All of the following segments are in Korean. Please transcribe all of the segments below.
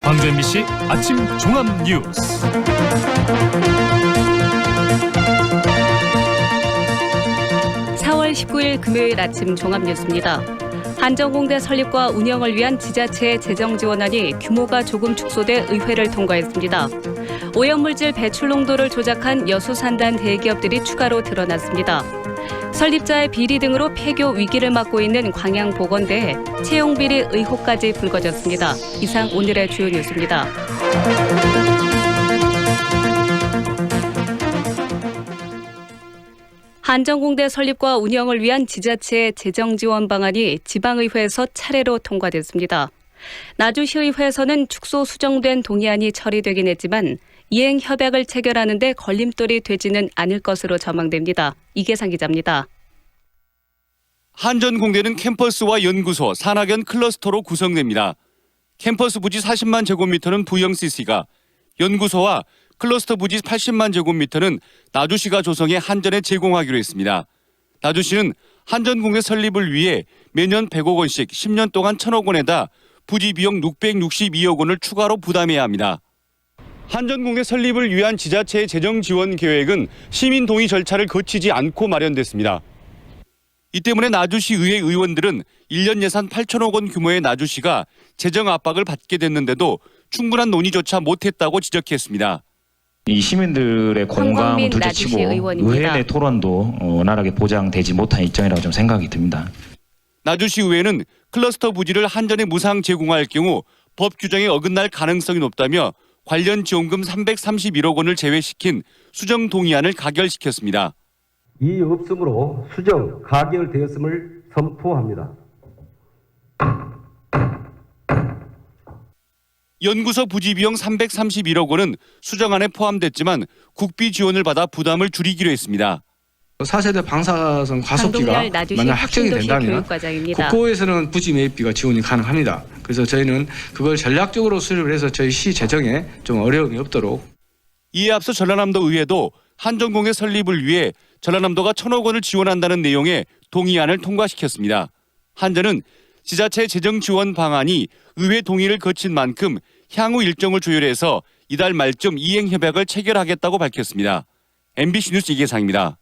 광주 MBC 아침 종합 뉴스. (4월 19일) 금요일 아침 종합 뉴스입니다. 한전공대 설립과 운영을 위한 지자체의 재정 지원안이 규모가 조금 축소돼 의회를 통과했습니다. 오염물질 배출 농도를 조작한 여수산단 대기업들이 추가로 드러났습니다. 설립자의 비리 등으로 폐교 위기를 맞고 있는 광양보건대에 채용비리 의혹까지 불거졌습니다. 이상 오늘의 주요 뉴스입니다. 한전공대 설립과 운영을 위한 지자체의 재정 지원 방안이 지방의회에서 차례로 통과됐습니다. 나주시의회에서는 축소 수정된 동의안이 처리되긴 했지만 이행 협약을 체결하는 데 걸림돌이 되지는 않을 것으로 전망됩니다. 이계상 기자입니다. 한전공대는 캠퍼스와 연구소, 산학연 클러스터로 구성됩니다. 캠퍼스 부지 40만 제곱미터는 부영 CC가, 연구소와 클러스터 부지 80만 제곱미터는 나주시가 조성해 한전에 제공하기로 했습니다. 나주시는 한전공대 설립을 위해 매년 100억 원씩 10년 동안 1,000억 원에다 부지 비용 662억 원을 추가로 부담해야 합니다. 한전공대 설립을 위한 지자체의 재정 지원 계획은 시민 동의 절차를 거치지 않고 마련됐습니다. 이 때문에 나주시 의회 의원들은 1년 예산 8천억 원 규모의 나주시가 재정 압박을 받게 됐는데도 충분한 논의조차 못했다고 지적했습니다. 이 시민들의 공감은 둘째치고 의회 내 토론도 원활하게 보장되지 못한 입장이라고 좀 생각이 듭니다. 나주시 의회는 클러스터 부지를 한전에 무상 제공할 경우 법 규정에 어긋날 가능성이 높다며 관련 지원금 331억 원을 제외시킨 수정 동의안을 가결시켰습니다. 이 없음으로 수정 가결되었음을 선포합니다. 연구소 부지 비용 331억 원은 수정안에 포함됐지만 국비 지원을 받아 부담을 줄이기로 했습니다. 4세대 방사선 과속기가 만약 확정이 된다면 국고에서는 부지 매입비가 지원이 가능합니다. 그래서 저희는 그걸 전략적으로 수립을 해서 저희 시 재정에 좀 어려움이 없도록. 이에 앞서 전라남도 의회도 한전공대 설립을 위해 전라남도가 1,000억 원을 지원한다는 내용의 동의안을 통과시켰습니다. 한전은 지자체 재정 지원 방안이 의회 동의를 거친 만큼 향후 일정을 조율해서 이달 말쯤 이행 협약을 체결하겠다고 밝혔습니다. MBC 뉴스 이계상입니다.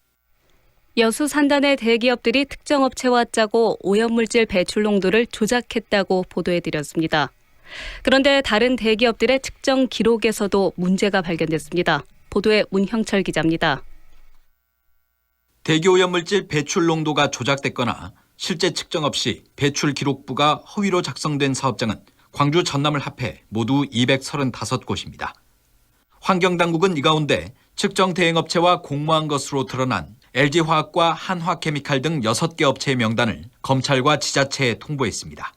여수 산단의 대기업들이 특정 업체와 짜고 오염물질 배출 농도를 조작했다고 보도해드렸습니다. 그런데 다른 대기업들의 측정 기록에서도 문제가 발견됐습니다. 보도에 문형철 기자입니다. 대기 오염물질 배출 농도가 조작됐거나 실제 측정 없이 배출 기록부가 허위로 작성된 사업장은 광주 전남을 합해 모두 235곳입니다. 환경당국은 이 가운데 측정 대행업체와 공모한 것으로 드러난 LG화학과 한화케미칼 등 6개 업체의 명단을 검찰과 지자체에 통보했습니다.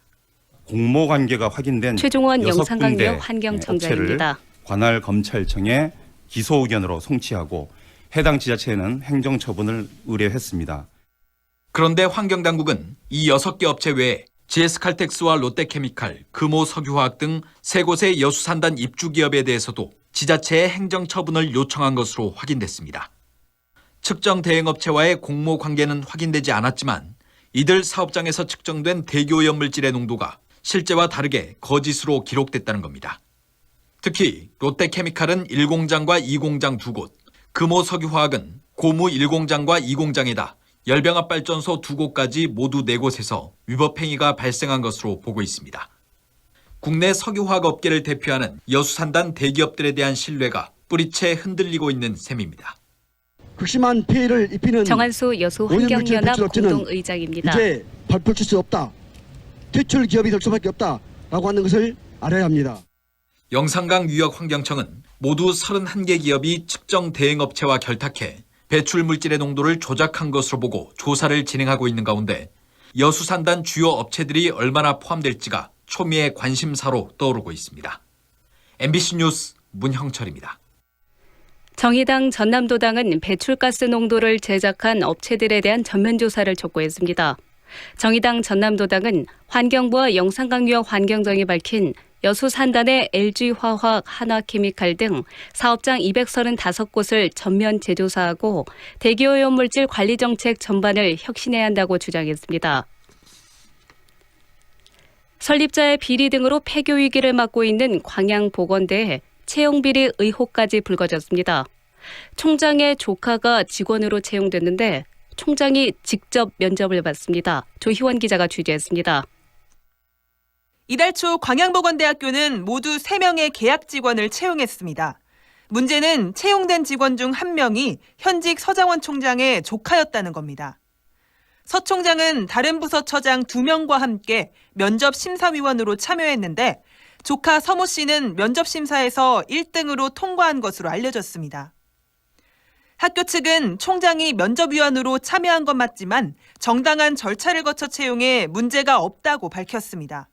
공모 관계가 확인된 최종원 6군데 영상강요 환경청장입니다. 관할 검찰청에 기소 의견으로 송치하고 해당 지자체에는 행정처분을 의뢰했습니다. 그런데 환경당국은 이 6개 업체 외에 GS칼텍스와 롯데케미칼, 금호석유화학 등 3곳의 여수산단 입주기업에 대해서도 지자체의 행정처분을 요청한 것으로 확인됐습니다. 측정 대행업체와의 공모 관계는 확인되지 않았지만 이들 사업장에서 측정된 대기오염물질의 농도가 실제와 다르게 거짓으로 기록됐다는 겁니다. 특히 롯데케미칼은 1공장과 2공장 2곳, 금호석유화학은 고무 1공장과 2공장에다 열병합발전소 2곳까지 모두 4곳에서 위법행위가 발생한 것으로 보고 있습니다. 국내 석유화학 업계를 대표하는 여수산단 대기업들에 대한 신뢰가 뿌리채 흔들리고 있는 셈입니다. 극심한 피해를 입히는 정한수 여수 환경연합 공동의장입니다. 이제 발표칠 수 없다. 퇴출 기업이 될 수밖에 없다라고 하는 것을 알아야 합니다. 영산강 유역환경청은 모두 31개 기업이 측정 대행업체와 결탁해 배출 물질의 농도를 조작한 것으로 보고 조사를 진행하고 있는 가운데 여수산단 주요 업체들이 얼마나 포함될지가 초미의 관심사로 떠오르고 있습니다. MBC 뉴스 문형철입니다. 정의당 전남도당은 배출가스 농도를 제작한 업체들에 대한 전면조사를 촉구했습니다. 정의당 전남도당은 환경부와 영산강유역 환경정이 밝힌 여수 산단의 LG화학, 한화케미칼 등 사업장 235곳을 전면 재조사하고 대기오염물질 관리 정책 전반을 혁신해야 한다고 주장했습니다. 설립자의 비리 등으로 폐교 위기를 맞고 있는 광양보건대에 채용비리 의혹까지 불거졌습니다. 총장의 조카가 직원으로 채용됐는데 총장이 직접 면접을 받습니다. 조희원 기자가 취재했습니다. 이달 초 광양보건대학교는 모두 3명의 계약 직원을 채용했습니다. 문제는 채용된 직원 중 1명이 현직 서장원 총장의 조카였다는 겁니다. 서 총장은 다른 부서 처장 2명과 함께 면접 심사위원으로 참여했는데 조카 서모 씨는 면접 심사에서 1등으로 통과한 것으로 알려졌습니다. 학교 측은 총장이 면접위원으로 참여한 건 맞지만 정당한 절차를 거쳐 채용해 문제가 없다고 밝혔습니다.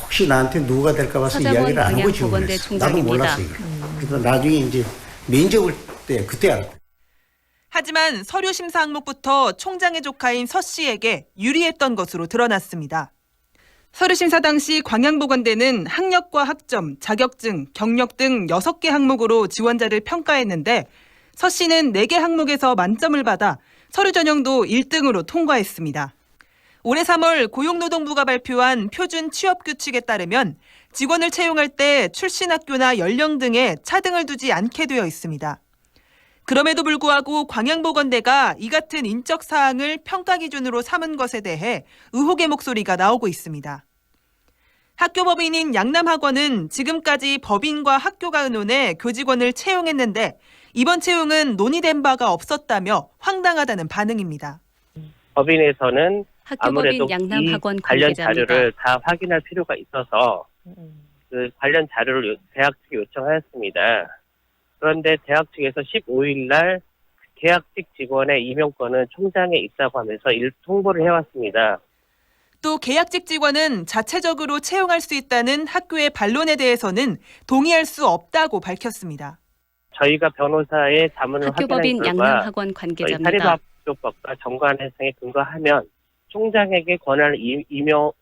혹시 나한테 누가 될까 봐서 이야기를 안 하고 지원했어. 나도 몰랐어요. 그래서 나중에 이제 면접을 때 그때 알았다. 하지만 서류 심사 항목부터 총장의 조카인 서 씨에게 유리했던 것으로 드러났습니다. 서류 심사 당시 광양보건대는 학력과 학점, 자격증, 경력 등 6개 항목으로 지원자를 평가했는데 서 씨는 4개 항목에서 만점을 받아 서류 전형도 1등으로 통과했습니다. 올해 3월 고용노동부가 발표한 표준 취업규칙에 따르면 직원을 채용할 때 출신 학교나 연령 등에 차등을 두지 않게 되어 있습니다. 그럼에도 불구하고 광양보건대가 이 같은 인적 사항을 평가 기준으로 삼은 것에 대해 의혹의 목소리가 나오고 있습니다. 학교 법인인 양남학원은 지금까지 법인과 학교가 의논해 교직원을 채용했는데 이번 채용은 논의된 바가 없었다며 황당하다는 반응입니다. 법인에서는 아무래도 양남학원 이 관련 관계자입니다. 자료를 다 확인할 필요가 있어서 그 관련 자료를 대학 측에 요청하였습니다. 그런데 대학 측에서 15일 날 계약직 직원의 임용권은 총장에 있다고 하면서 통보를 해왔습니다. 또 계약직 직원은 자체적으로 채용할 수 있다는 학교의 반론에 대해서는 동의할 수 없다고 밝혔습니다. 저희가 변호사의 자문을 학교법인 확인한 결과 양남학원 관계자입니다. 사립학교법과 정관해상에 근거하면 총장에게 권한을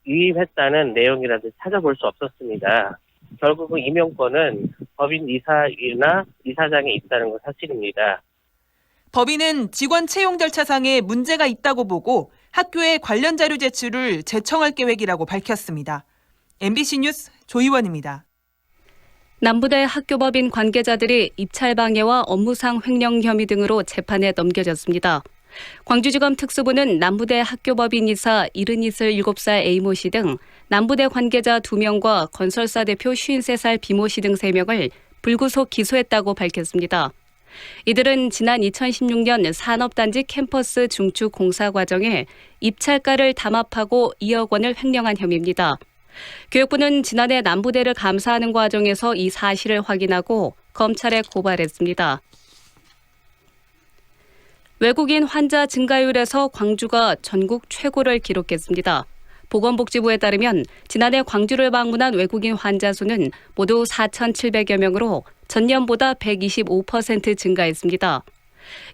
위임했다는 내용이라도 찾아볼 수 없었습니다. 결국은 임용권은 법인 이사나 이사장에 있다는 건 사실입니다. 법인은 직원 채용 절차상에 문제가 있다고 보고 학교에 관련 자료 제출을 재청할 계획이라고 밝혔습니다. MBC 뉴스 조희원입니다. 남부대 학교법인 관계자들이 입찰 방해와 업무상 횡령 혐의 등으로 재판에 넘겨졌습니다. 광주지검 특수부는 남부대 학교법인 이사 77살 A모 씨 등 남부대 관계자 2명과 건설사 대표 53살 B모 씨 등 3명을 불구속 기소했다고 밝혔습니다. 이들은 지난 2016년 산업단지 캠퍼스 중축 공사 과정에 입찰가를 담합하고 2억 원을 횡령한 혐의입니다. 교육부는 지난해 남부대를 감사하는 과정에서 이 사실을 확인하고 검찰에 고발했습니다. 외국인 환자 증가율에서 광주가 전국 최고를 기록했습니다. 보건복지부에 따르면 지난해 광주를 방문한 외국인 환자 수는 모두 4,700여 명으로 전년보다 125% 증가했습니다.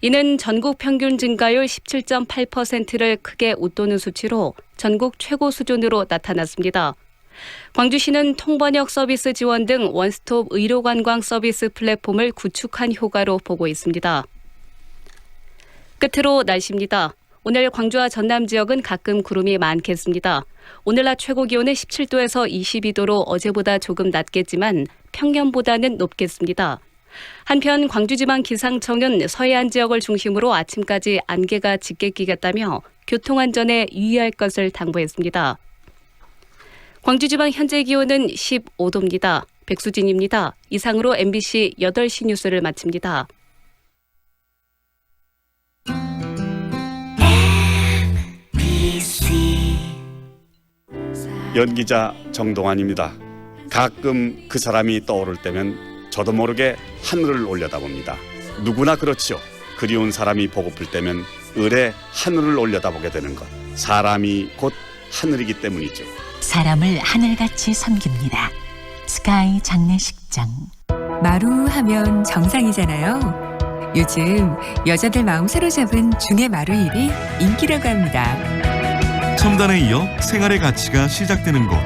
이는 전국 평균 증가율 17.8%를 크게 웃도는 수치로 전국 최고 수준으로 나타났습니다. 광주시는 통번역 서비스 지원 등 원스톱 의료관광 서비스 플랫폼을 구축한 효과로 보고 있습니다. 끝으로 날씨입니다. 오늘 광주와 전남 지역은 가끔 구름이 많겠습니다. 오늘 낮 최고 기온은 17도에서 22도로 어제보다 조금 낮겠지만 평년보다는 높겠습니다. 한편 광주지방기상청은 서해안 지역을 중심으로 아침까지 안개가 짙게 끼겠다며 교통안전에 유의할 것을 당부했습니다. 광주지방 현재 기온은 15도입니다. 백수진입니다. 이상으로 MBC 8시 뉴스를 마칩니다. 연기자 정동환입니다. 가끔 그 사람이 떠오를 때면 저도 모르게 하늘을 올려다봅니다. 누구나 그렇지요. 그리운 사람이 보고플 때면 을에 하늘을 올려다보게 되는 것. 사람이 곧 하늘이기 때문이죠. 사람을 하늘같이 섬깁니다. 스카이 장례식장. 마루하면 정상이잖아요. 요즘 여자들 마음 사로잡은 중의 마루 일이 인기라고 합니다. 첨단에 이어 생활의 가치가 시작되는 곳.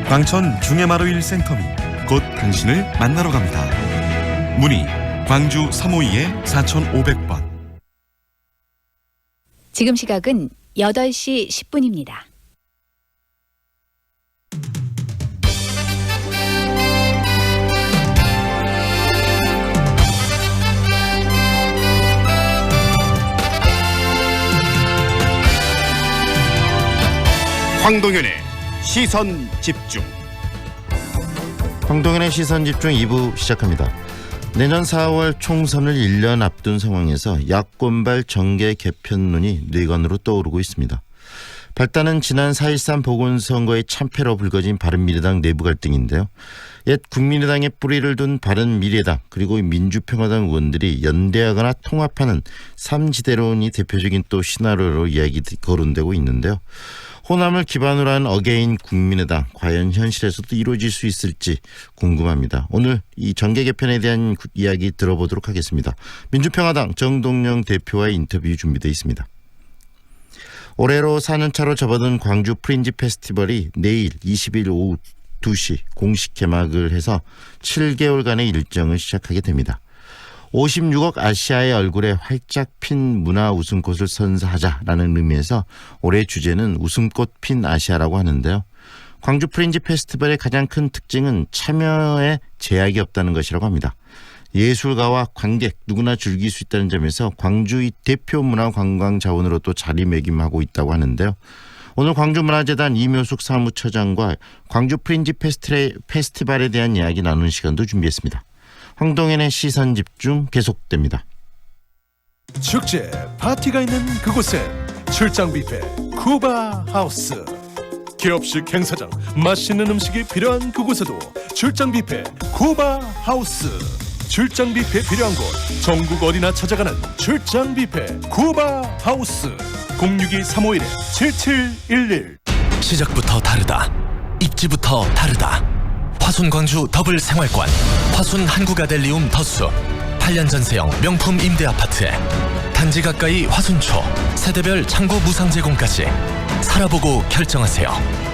광천 중해마루일 센터미 곧 당신을 만나러 갑니다. 문의 광주 352-4500번. 지금 시각은 8시 10분입니다. 황동현의 시선 집중. 황동현의 시선 집중 2부 시작합니다. 내년 4월 총선을 1년 앞둔 상황에서 야권발 정계 개편론이 뇌관으로 떠오르고 있습니다. 발단은 지난 4.13 보궐선거의 참패로 불거진 바른미래당 내부 갈등인데요. 옛 국민의당의 뿌리를 둔 바른미래당 그리고 민주평화당 의원들이 연대하거나 통합하는 3지대론이 대표적인 또 시나리오로 이야기 거론되고 있는데요. 호남을 기반으로 한 어게인 국민의당 과연 현실에서도 이루어질 수 있을지 궁금합니다. 오늘 이 정계 개편에 대한 이야기 들어보도록 하겠습니다. 민주평화당 정동영 대표와의 인터뷰 준비되어 있습니다. 올해로 4년차로 접어든 광주 프린지 페스티벌이 내일 20일 오후 2시 공식 개막을 해서 7개월간의 일정을 시작하게 됩니다. 56억 아시아의 얼굴에 활짝 핀 문화 웃음꽃을 선사하자라는 의미에서 올해 주제는 웃음꽃 핀 아시아라고 하는데요. 광주 프린지 페스티벌의 가장 큰 특징은 참여에 제약이 없다는 것이라고 합니다. 예술가와 관객 누구나 즐길 수 있다는 점에서 광주의 대표 문화 관광 자원으로 또 자리매김하고 있다고 하는데요. 오늘 광주문화재단 이묘숙 사무처장과 광주 프린지 페스티벌에 대한 이야기 나누는 시간도 준비했습니다. 황동현의 시선 집중 계속됩니다. 축제 파티가 있는 그곳엔 출장 뷔페 쿠바 하우스. 기업식 행사장 맛있는 음식이 필요한 그곳에도 출장 뷔페 쿠바 하우스. 출장 뷔페 필요한 곳 전국 어디나 찾아가는 출장 뷔페 쿠바 하우스. 062-351-7711. 시작부터 다르다. 입지부터 다르다. 화순 광주 더블 생활권 화순 한국아델리움 더수 8년 전세형 명품 임대 아파트에 단지 가까이 화순초 세대별 창고 무상 제공까지 살아보고 결정하세요.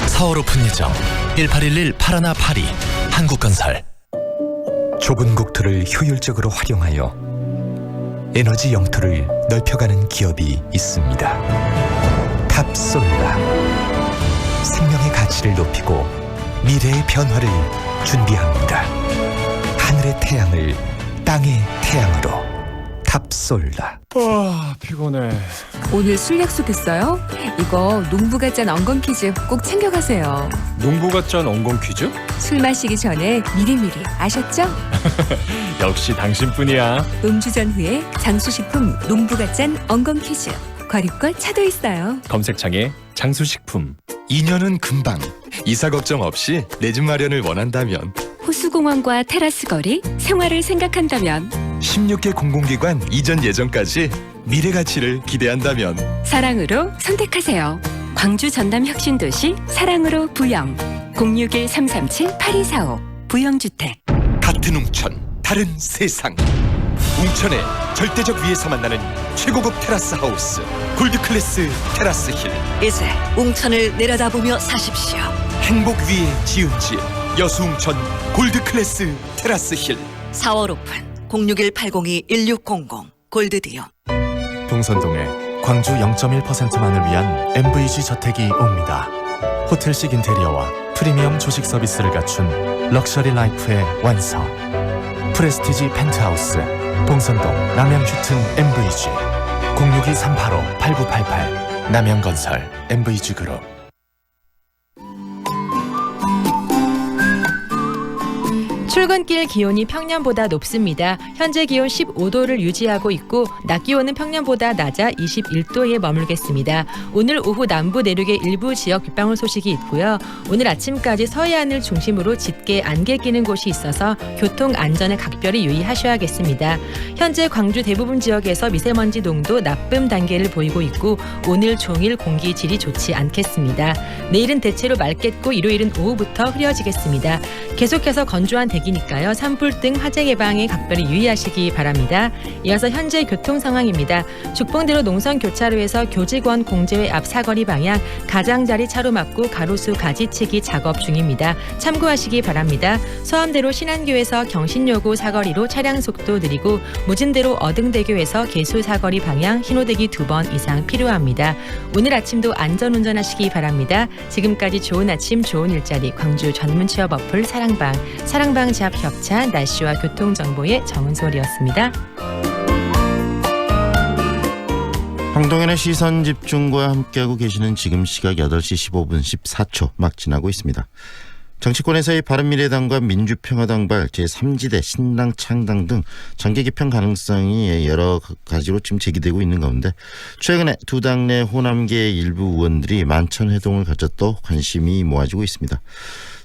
4월 오픈 예정 1811-8182 한국건설. 좁은 국토를 효율적으로 활용하여 에너지 영토를 넓혀가는 기업이 있습니다. 탑솔라. 생명의 가치를 높이고 미래의 변화를 준비합니다. 하늘의 태양을 땅의 태양으로. 탑솔라. 피곤해. 오늘 술 약속했어요? 이거 농부가 짠 엉겅 퀴즈 꼭 챙겨가세요. 농부가 짠 엉겅 퀴즈? 술 마시기 전에 미리미리 아셨죠? 역시 당신뿐이야. 음주 전후에 장수식품 농부가 짠 엉겅 퀴즈. 과립과 차도 있어요. 검색창에 장수식품. 2년은 금방. 이사 걱정 없이 내 집 마련을 원한다면, 호수공원과 테라스 거리, 생활을 생각한다면, 16개 공공기관 이전 예정까지 미래 가치를 기대한다면 사랑으로 선택하세요. 광주 전남 혁신도시 사랑으로 부영 061-337-8245 부영주택. 같은 웅천 다른 세상. 웅천의 절대적 위에서 만나는 최고급 테라스 하우스 골드클래스 테라스힐. 이제 웅천을 내려다보며 사십시오. 행복 위에 지은 집 여수웅천 골드클래스 테라스힐. 4월 오픈 061-802-1600 골드디움. 동선동에 광주 0.1%만을 위한 MVG 저택이 옵니다. 호텔식 인테리어와 프리미엄 조식 서비스를 갖춘 럭셔리 라이프의 완성. 프레스티지 펜트하우스 동선동 남양주튼 MVG 062-385-8988 남양건설 MVG그룹. 출근길 기온이 평년보다 높습니다. 현재 기온 15도를 유지하고 있고 낮 기온은 평년보다 낮아 21도에 머물겠습니다. 오늘 오후 남부 내륙의 일부 지역 빗방울 소식이 있고요. 오늘 아침까지 서해안을 중심으로 짙게 안개 끼는 곳이 있어서 교통 안전에 각별히 유의하셔야겠습니다. 현재 광주 대부분 지역에서 미세먼지 농도 나쁨 단계를 보이고 있고 오늘 종일 공기 질이 좋지 않겠습니다. 내일은 대체로 맑겠고 일요일은 오후부터 흐려지겠습니다. 계속해서 건조한 대기니까요. 산불 등 화재 예방에 각별히 유의하시기 바랍니다. 이어서 현재 교통 상황입니다. 죽봉대로 농성교차로에서 교직원 공제회 앞 사거리 방향 가장자리 차로 막고 가로수 가지치기 작업 중입니다. 참고하시기 바랍니다. 서암대로 신안교에서 경신여고 사거리로 차량 속도 느리고 무진대로 어등대교에서 계수 사거리 방향 신호대기 2번 이상 필요합니다. 오늘 아침도 안전운전하시기 바랍니다. 지금까지 좋은 아침 좋은 일자리 광주 전문취업 어플 사랑방 제 앞 협찬 날씨와 교통정보의 정은솔이었습니다. 황동현의 시선 집중과 함께하고 계시는 지금 시각 8시 15분 14초 막 지나고 있습니다. 정치권에서의 바른미래당과 민주평화당발 제3지대 신당 창당 등 정계 개편 가능성이 여러 가지로 지금 제기되고 있는 가운데 최근에 두 당 내 호남계 일부 의원들이 만천회동을 가졌도 관심이 모아지고 있습니다.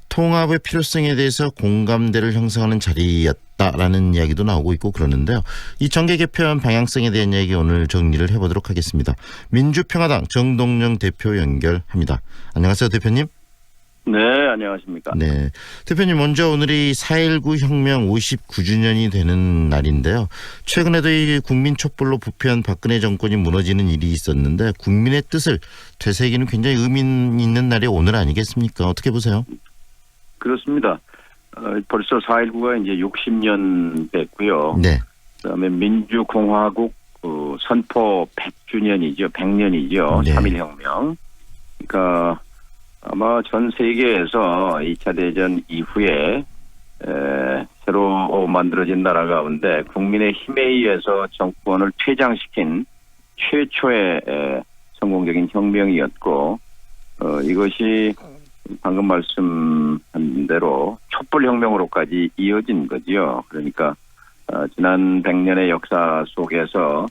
통합의 필요성에 대해서 공감대를 형성하는 자리였다라는 이야기도 나오고 있고 그러는데요. 이 정계 개편 방향성에 대한 이야기 오늘 정리를 해보도록 하겠습니다. 민주평화당 정동영 대표 연결합니다. 안녕하세요, 대표님. 네, 안녕하십니까. 네, 대표님 먼저 오늘이 4.19 혁명 59주년이 되는 날인데요. 최근에도 이 국민 촛불로 부패한 박근혜 정권이 무너지는 일이 있었는데 국민의 뜻을 되새기는 굉장히 의미 있는 날이 오늘 아니겠습니까? 어떻게 보세요? 그렇습니다. 벌써 4.19가 이제 60년 됐고요. 네. 그다음에 민주공화국 선포 100주년이죠. 100년이죠. 네. 3.1혁명. 그러니까 아마 전 세계에서 2차 대전 이후에 새로 만들어진 나라 가운데 국민의 힘에 의해서 정권을 퇴장시킨 최초의 성공적인 혁명이었고 이것이 방금 말씀한 대로 촛불혁명으로까지 이어진 거지요. 그러니까 지난 100년의 역사 속에서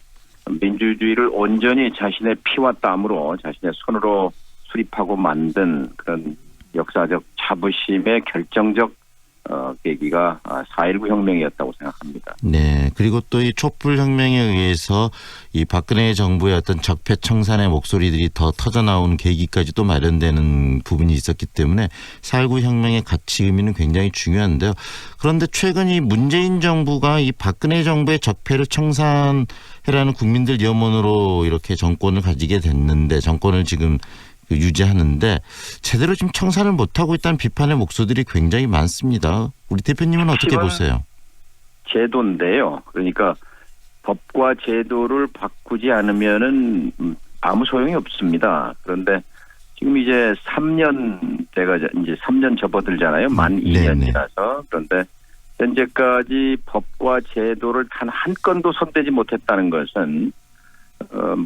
민주주의를 온전히 자신의 피와 땀으로 자신의 손으로 수립하고 만든 그런 역사적 자부심의 결정적 계기가 4.19 혁명이었다고 생각합니다. 네. 그리고 또 이 촛불 혁명에 의해서 이 박근혜 정부의 어떤 적폐청산의 목소리들이 더 터져나오는 계기까지도 마련되는 부분이 있었기 때문에 4.19 혁명의 가치 의미는 굉장히 중요한데요. 그런데 최근 이 문재인 정부가 이 박근혜 정부의 적폐를 청산해라는 국민들 염원으로 이렇게 정권을 가지게 됐는데 정권을 지금 유지하는데 제대로 지금 청산을 못하고 있다는 비판의 목소리들이 굉장히 많습니다. 우리 대표님은 어떻게 보세요? 제도인데요. 그러니까 법과 제도를 바꾸지 않으면은 아무 소용이 없습니다. 그런데 지금 이제 3년대가 이제 3년 접어들잖아요. 만 2년이라서. 그런데 현재까지 법과 제도를 단 한 건도 손대지 못했다는 것은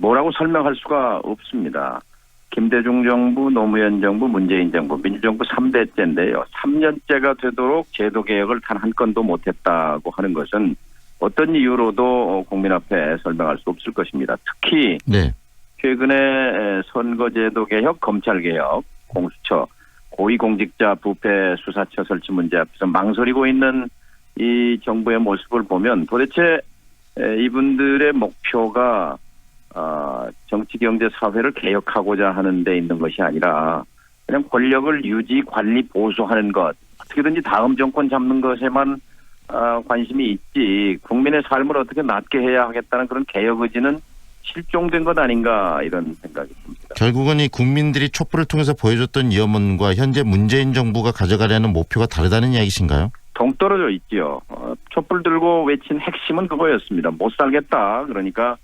뭐라고 설명할 수가 없습니다. 김대중 정부, 노무현 정부, 문재인 정부, 민주정부 3대째인데요. 3년째가 되도록 제도 개혁을 단 한 건도 못했다고 하는 것은 어떤 이유로도 국민 앞에 설명할 수 없을 것입니다. 특히 네. 최근에 선거제도 개혁, 검찰 개혁, 공수처, 고위공직자 부패 수사처 설치 문제 앞에서 망설이고 있는 이 정부의 모습을 보면 도대체 이분들의 목표가 정치, 경제, 사회를 개혁하고자 하는 데 있는 것이 아니라 그냥 권력을 유지, 관리, 보수하는 것, 어떻게든지 다음 정권 잡는 것에만 관심이 있지 국민의 삶을 어떻게 낫게 해야 하겠다는 그런 개혁 의지는 실종된 것 아닌가 이런 생각이 듭니다. 결국은 이 국민들이 촛불을 통해서 보여줬던 염원과 현재 문재인 정부가 가져가려는 목표가 다르다는 이야기신가요? 동떨어져 있지요. 촛불 들고 외친 핵심은 그거였습니다. 못 살겠다. 그러니까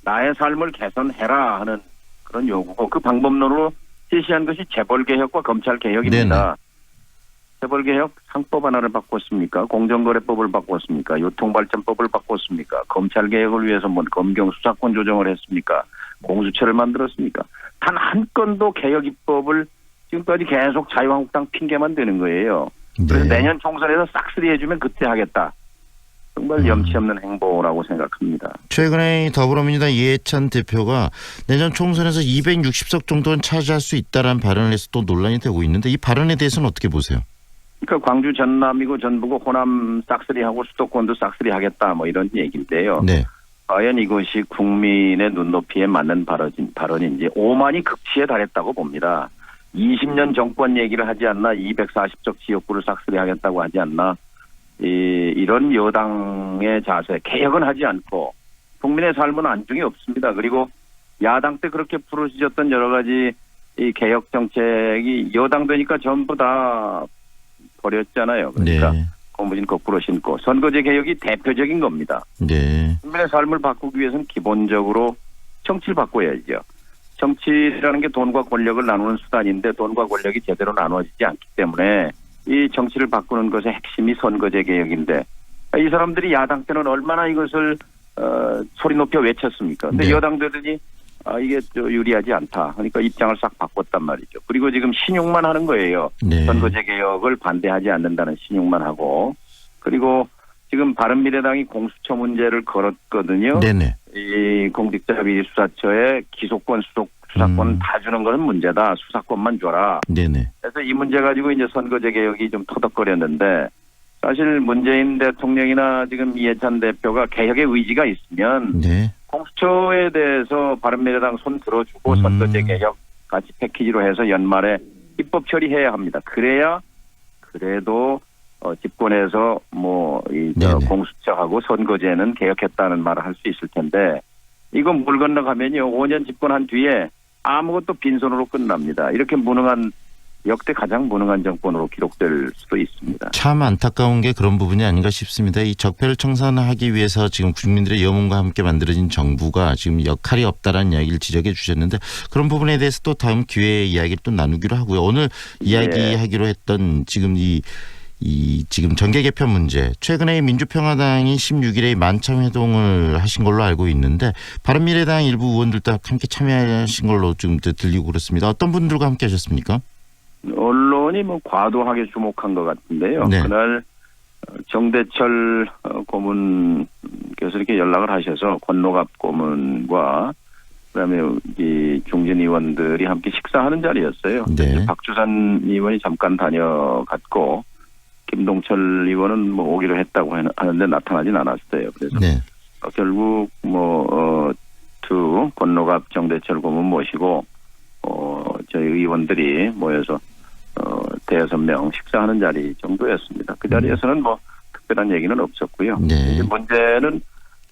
나의 삶을 개선해라 하는 그런 요구고 그 방법론으로 제시한 것이 재벌개혁과 검찰개혁입니다. 네네. 재벌개혁 상법 하나를 바꿨습니까? 공정거래법을 바꿨습니까? 유통발전법을 바꿨습니까? 검찰개혁을 위해서 뭐 검경수사권 조정을 했습니까? 공수처를 만들었습니까? 단 한 건도 개혁 입법을 지금까지 계속 자유한국당 핑계만 대는 거예요. 그래서 내년 총선에서 싹쓸이 해주면 그때 하겠다. 정말 염치 없는 행보라고 생각합니다. 최근에 더불어민주당 이해찬 대표가 내년 총선에서 260석 정도는 차지할 수 있다라는 발언을 해서 또 논란이 되고 있는데 이 발언에 대해서는 어떻게 보세요? 그러니까 광주 전남이고 전북고 호남 싹쓸이하고 수도권도 싹쓸이 하겠다 뭐 이런 얘기인데요. 네. 과연 이것이 국민의 눈높이에 맞는 발언인지 오만이 극치에 달했다고 봅니다. 20년 정권 얘기를 하지 않나 240석 지역구를 싹쓸이 하겠다고 하지 않나 이런 여당의 자세, 개혁은 하지 않고 국민의 삶은 안중이 없습니다. 그리고 야당 때 그렇게 부르짖었던 여러 가지 이 개혁 정책이 여당 되니까 전부 다 버렸잖아요. 그러니까 네. 고무신 거꾸로 신고 선거제 개혁이 대표적인 겁니다. 네. 국민의 삶을 바꾸기 위해서는 기본적으로 정치를 바꿔야죠. 정치라는 게 돈과 권력을 나누는 수단인데 돈과 권력이 제대로 나누어지지 않기 때문에 이 정치를 바꾸는 것의 핵심이 선거제 개혁인데 이 사람들이 야당 때는 얼마나 이것을 소리 높여 외쳤습니까? 근데 네. 여당 되더니 이게 유리하지 않다. 그러니까 입장을 싹 바꿨단 말이죠. 그리고 지금 신용만 하는 거예요. 네. 선거제 개혁을 반대하지 않는다는 신용만 하고. 그리고 지금 바른미래당이 공수처 문제를 걸었거든요. 네네. 이 공직자비리수사처에 기소권, 수사권 다 주는 것은 문제다. 수사권만 줘라. 네네. 그래서 이 문제 가지고 이제 선거제 개혁이 좀 터덕거렸는데 사실 문재인 대통령이나 지금 이해찬 대표가 개혁의 의지가 있으면 네. 공수처에 대해서 바른미래당 손 들어주고 선거제 개혁 같이 패키지로 해서 연말에 입법 처리해야 합니다. 그래야 그래도 집권에서 공수처하고 선거제는 개혁했다는 말을 할 수 있을 텐데 이건 물 건너가면요 5년 집권한 뒤에 아무것도 빈손으로 끝납니다. 이렇게 무능한 역대 가장 무능한 정권으로 기록될 수도 있습니다. 참 안타까운 게 그런 부분이 아닌가 싶습니다. 이 적폐를 청산하기 위해서 지금 국민들의 염원과 함께 만들어진 정부가 지금 역할이 없다라는 이야기를 지적해 주셨는데 그런 부분에 대해서 또 다음 기회에 이야기를 또 나누기로 하고요. 오늘 이야기하기로 했던 지금 지금 정계 개편 문제 최근에 민주평화당이 16일에 만찬회동을 하신 걸로 알고 있는데 바른미래당 일부 의원들도 함께 참여하신 걸로 지금 들리고 그렇습니다. 어떤 분들과 함께 하셨습니까? 언론이 과도하게 주목한 것 같은데요. 네. 그날 정대철 고문께서 이렇게 연락을 하셔서 권노갑 고문과 그다음에 이 중진 의원들이 함께 식사하는 자리였어요. 네. 박주선 의원이 잠깐 다녀갔고 김동철 의원은 오기로 했다고 하는데 나타나진 않았어요. 그래서 네. 결국 권노갑 정대철 고문 모시고 저희 의원들이 모여서 대여섯 명 식사하는 자리 정도였습니다. 그 자리에서는 특별한 얘기는 없었고요. 네. 이제 문제는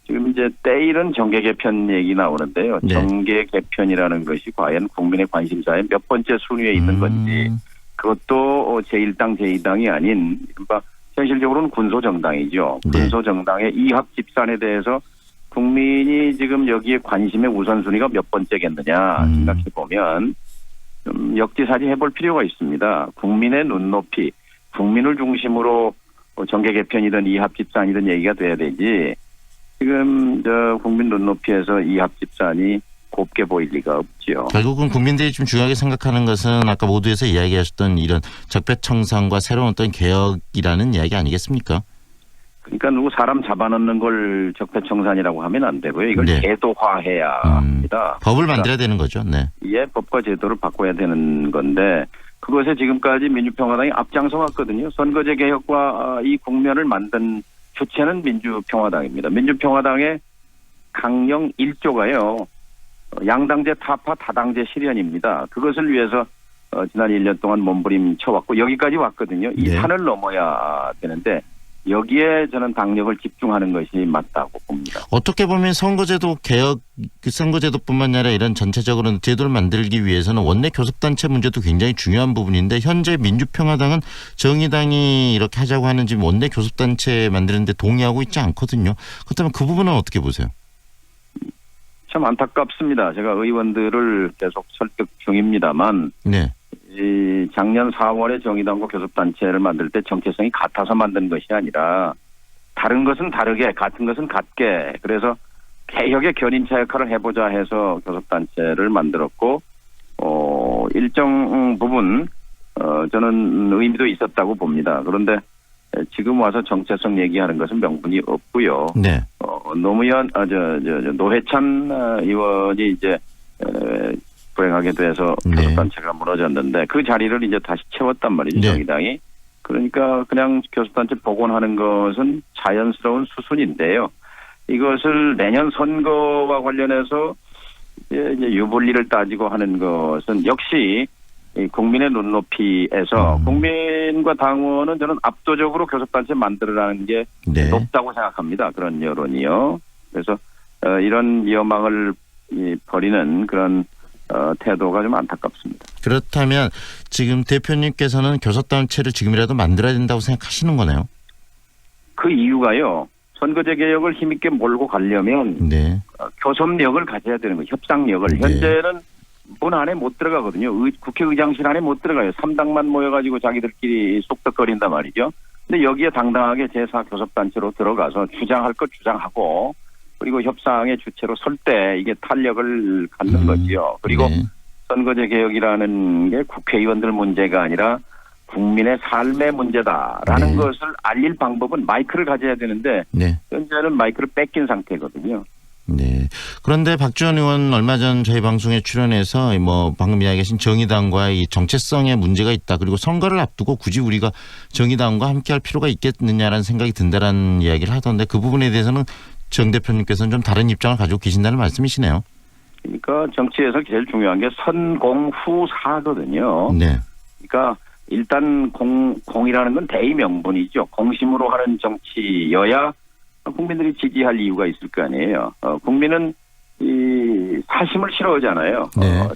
지금 이제 때일은 정계 개편 얘기 나오는데요. 네. 정계 개편이라는 것이 과연 국민의 관심사의 몇 번째 순위에 있는 건지 그것도 제1당, 제2당이 아닌 현실적으로는 군소정당이죠. 네. 군소정당의 이합 집산에 대해서 국민이 지금 여기에 관심의 우선순위가 몇 번째겠느냐 생각해보면 좀 역지사지 해볼 필요가 있습니다. 국민의 눈높이, 국민을 중심으로 정계 개편이든 이합 집산이든 얘기가 돼야 되지 지금 국민 눈높이에서 이합 집산이 곱게 보일 리가 없죠. 결국은 국민들이 좀 중요하게 생각하는 것은 아까 모두에서 이야기하셨던 이런 적폐청산과 새로운 어떤 개혁이라는 이야기 아니겠습니까? 그러니까 누구 사람 잡아넣는 걸 적폐청산이라고 하면 안 되고요. 이걸 제도화해야 합니다. 법을 만들어야 되는 거죠. 네. 예, 법과 제도를 바꿔야 되는 건데 그것에 지금까지 민주평화당이 앞장서 왔거든요. 선거제 개혁과 이 국면을 만든 주체는 민주평화당입니다. 민주평화당의 강령 1조가요. 양당제 타파 다당제 실현입니다. 그것을 위해서 지난 1년 동안 몸부림쳐왔고 여기까지 왔거든요. 이 산을 넘어야 되는데 여기에 저는 당력을 집중하는 것이 맞다고 봅니다. 어떻게 보면 선거제도 개혁, 선거제도뿐만 아니라 이런 전체적으로 제도를 만들기 위해서는 원내 교섭단체 문제도 굉장히 중요한 부분인데 현재 민주평화당은 정의당이 이렇게 하자고 하는 지금 원내 교섭단체 만드는데 동의하고 있지 않거든요. 그렇다면 그 부분은 어떻게 보세요? 참 안타깝습니다. 제가 의원들을 계속 설득 중입니다만 네. 이 작년 4월에 정의당과 교섭단체를 만들 때 정체성이 같아서 만든 것이 아니라 다른 것은 다르게 같은 것은 같게 그래서 개혁의 견인차 역할을 해보자 해서 교섭단체를 만들었고 일정 부분 저는 의미도 있었다고 봅니다. 그런데 지금 와서 정체성 얘기하는 것은 명분이 없고요. 네. 노회찬 의원이 이제 불행하게 돼서 교섭단체가 무너졌는데 그 자리를 이제 다시 채웠단 말이죠. 정의당이. 그러니까 그냥 교섭단체 복원하는 것은 자연스러운 수순인데요. 이것을 내년 선거와 관련해서 이제 유불리를 따지고 하는 것은 역시 국민의 눈높이에서 국민과 당원은 저는 압도적으로 교섭단체 만들어라는 게 높다고 생각합니다. 그런 여론이요. 그래서 이런 여망을 버리는 그런 태도가 좀 안타깝습니다. 그렇다면 지금 대표님께서는 교섭단체를 지금이라도 만들어야 된다고 생각하시는 거네요? 그 이유가요. 선거제 개혁을 힘있게 몰고 가려면 교섭력을 가져야 되는 거예요. 협상력을. 현재는 문 안에 못 들어가거든요. 국회의장실 안에 못 들어가요. 3당만 모여가지고 자기들끼리 쏙덕거린단 말이죠. 근데 여기에 당당하게 제4교섭단체로 들어가서 주장할 것 주장하고 그리고 협상의 주체로 설 때 이게 탄력을 갖는 거지요. 그리고 선거제 개혁이라는 게 국회의원들 문제가 아니라 국민의 삶의 문제다라는 것을 알릴 방법은 마이크를 가져야 되는데 현재는 마이크를 뺏긴 상태거든요. 네. 그런데 박지원 의원 얼마 전 저희 방송에 출연해서 뭐 방금 이야기하신 정의당과 이 정체성의 문제가 있다. 그리고 선거를 앞두고 굳이 우리가 정의당과 함께할 필요가 있겠느냐라는 생각이 든다라는 이야기를 하던데 그 부분에 대해서는 정 대표님께서는 좀 다른 입장을 가지고 계신다는 말씀이시네요. 그러니까 정치에서 제일 중요한 게 선공후사거든요. 네. 그러니까 일단 공이라는 건 대의 명분이죠. 공심으로 하는 정치여야 국민들이 지지할 이유가 있을 거 아니에요. 국민은 이 사심을 싫어하잖아요.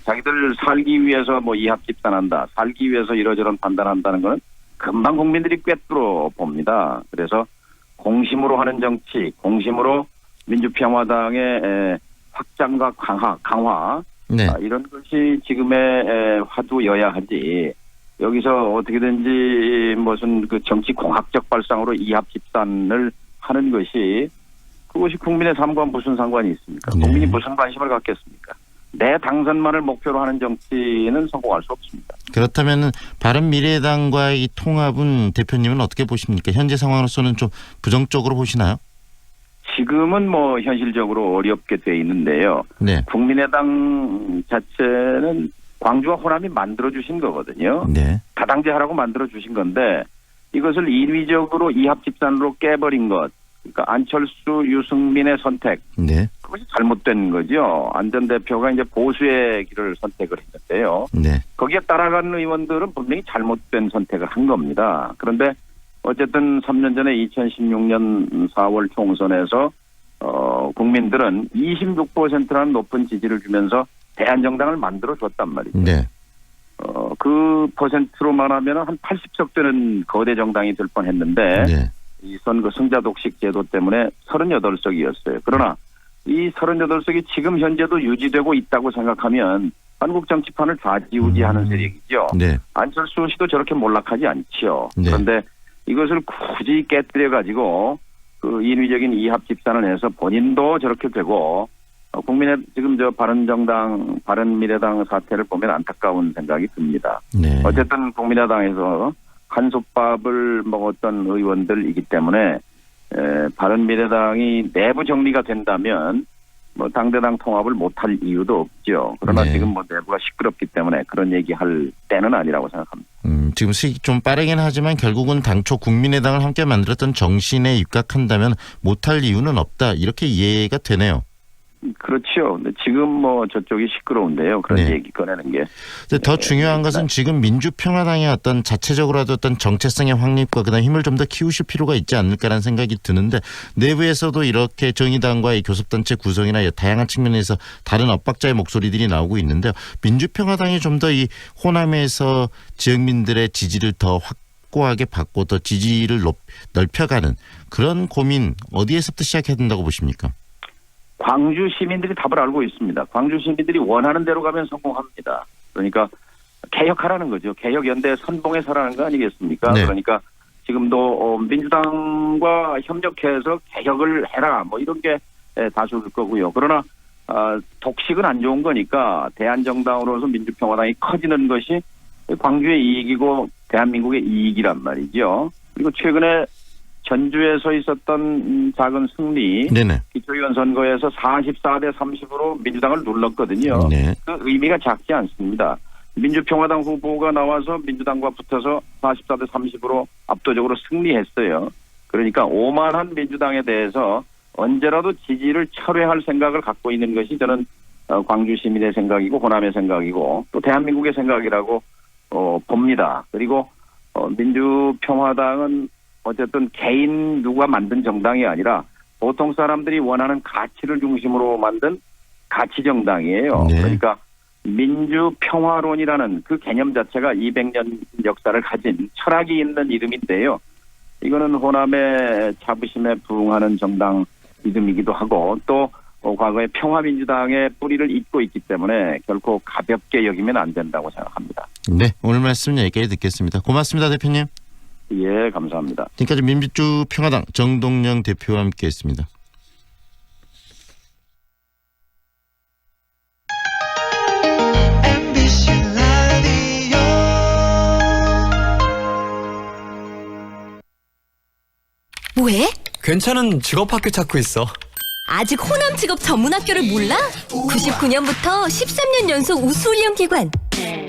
자기들 살기 위해서 뭐 이합 집산한다, 살기 위해서 이러저런 판단한다는 거는 금방 국민들이 꿰뚫어 봅니다. 그래서 공심으로 하는 정치, 공심으로 민주평화당의 확장과 강화 이런 것이 지금의 화두여야 하지. 여기서 어떻게든지 무슨 그 정치 공학적 발상으로 이합 집산을 하는 것이 그것이 국민의 삶과 무슨 상관이 있습니까? 국민이 무슨 관심을 갖겠습니까? 내 당선만을 목표로 하는 정치는 성공할 수 없습니다. 그렇다면 바른미래당과의 이 통합은 대표님은 어떻게 보십니까? 현재 상황으로서는 좀 부정적으로 보시나요? 지금은 뭐 현실적으로 어렵게 돼 있는데요. 국민의당 자체는 광주와 호남이 만들어주신 거거든요. 다당제하라고 만들어주신 건데 이것을 인위적으로 이합집산으로 깨버린 것. 그러니까 안철수, 유승민의 선택. 그것이 잘못된 거죠. 안 전 대표가 이제 보수의 길을 선택을 했는데요. 거기에 따라가는 의원들은 분명히 잘못된 선택을 한 겁니다. 그런데 어쨌든 3년 전에 2016년 4월 총선에서 국민들은 26%라는 높은 지지를 주면서 대한정당을 만들어줬단 말이죠. 그 퍼센트로만 하면 한 80석 되는 거대 정당이 될 뻔했는데 이 선거 승자독식 제도 때문에 38석이었어요. 그러나 이 38석이 지금 현재도 유지되고 있다고 생각하면 한국 정치판을 좌지우지하는 세력이죠. 안철수 씨도 저렇게 몰락하지 않지요. 그런데 이것을 굳이 깨뜨려가지고 그 인위적인 이합 집산을 해서 본인도 저렇게 되고 국민의 지금 저 바른정당, 바른미래당 사태를 보면 안타까운 생각이 듭니다. 어쨌든 국민의당에서 한솥밥을 먹었던 의원들이기 때문에 바른미래당이 내부 정리가 된다면 뭐 당대당 통합을 못할 이유도 없죠. 그러나 지금 뭐 내부가 시끄럽기 때문에 그런 얘기할 때는 아니라고 생각합니다. 지금 좀 빠르긴 하지만 결국은 당초 국민의당을 함께 만들었던 정신에 입각한다면 못할 이유는 없다. 이렇게 이해가 되네요. 그렇죠. 근데 지금 뭐 저쪽이 시끄러운데요. 그런 얘기 꺼내는 게. 더 중요한 것은 지금 민주평화당의 어떤 자체적으로라도 어떤 정체성의 확립과 그다음 힘을 좀 더 키우실 필요가 있지 않을까라는 생각이 드는데 내부에서도 이렇게 정의당과의 교섭단체 구성이나 다양한 측면에서 다른 엇박자의 목소리들이 나오고 있는데요. 민주평화당이 좀 더 이 호남에서 지역민들의 지지를 더 확고하게 받고 더 지지를 넓혀가는 그런 고민 어디에서부터 시작해야 된다고 보십니까? 광주 시민들이 답을 알고 있습니다. 광주 시민들이 원하는 대로 가면 성공합니다. 그러니까 개혁하라는 거죠. 개혁연대 선봉에 서라는 거 아니겠습니까? 그러니까 지금도 민주당과 협력해서 개혁을 해라 뭐 이런 게 다수일 거고요. 그러나 독식은 안 좋은 거니까 대한정당으로서 민주평화당이 커지는 것이 광주의 이익이고 대한민국의 이익이란 말이죠. 그리고 최근에 전주에서 있었던 작은 승리, 기초의원 선거에서 44대 30으로 민주당을 눌렀거든요. 그 의미가 작지 않습니다. 민주평화당 후보가 나와서 민주당과 붙어서 44대 30으로 압도적으로 승리했어요. 그러니까 오만한 민주당에 대해서 언제라도 지지를 철회할 생각을 갖고 있는 것이 저는 광주 시민의 생각이고 호남의 생각이고 또 대한민국의 생각이라고 봅니다. 그리고 민주평화당은 어쨌든 개인 누가 만든 정당이 아니라 보통 사람들이 원하는 가치를 중심으로 만든 가치정당이에요. 그러니까 민주평화론이라는 그 개념 자체가 200년 역사를 가진 철학이 있는 이름인데요. 이거는 호남의 자부심에 부응하는 정당 이름이기도 하고 또 과거에 평화민주당의 뿌리를 잇고 있기 때문에 결코 가볍게 여기면 안 된다고 생각합니다. 네, 오늘 말씀 여기까지 듣겠습니다. 고맙습니다, 대표님. 예, 감사합니다. 지금까지 민주평화당 정동영 대표와 함께했습니다. 뭐해? 괜찮은 직업학교 찾고 있어. 아직 호남 직업 전문학교를 몰라? 99년부터 13년 연속 우수훈련기관.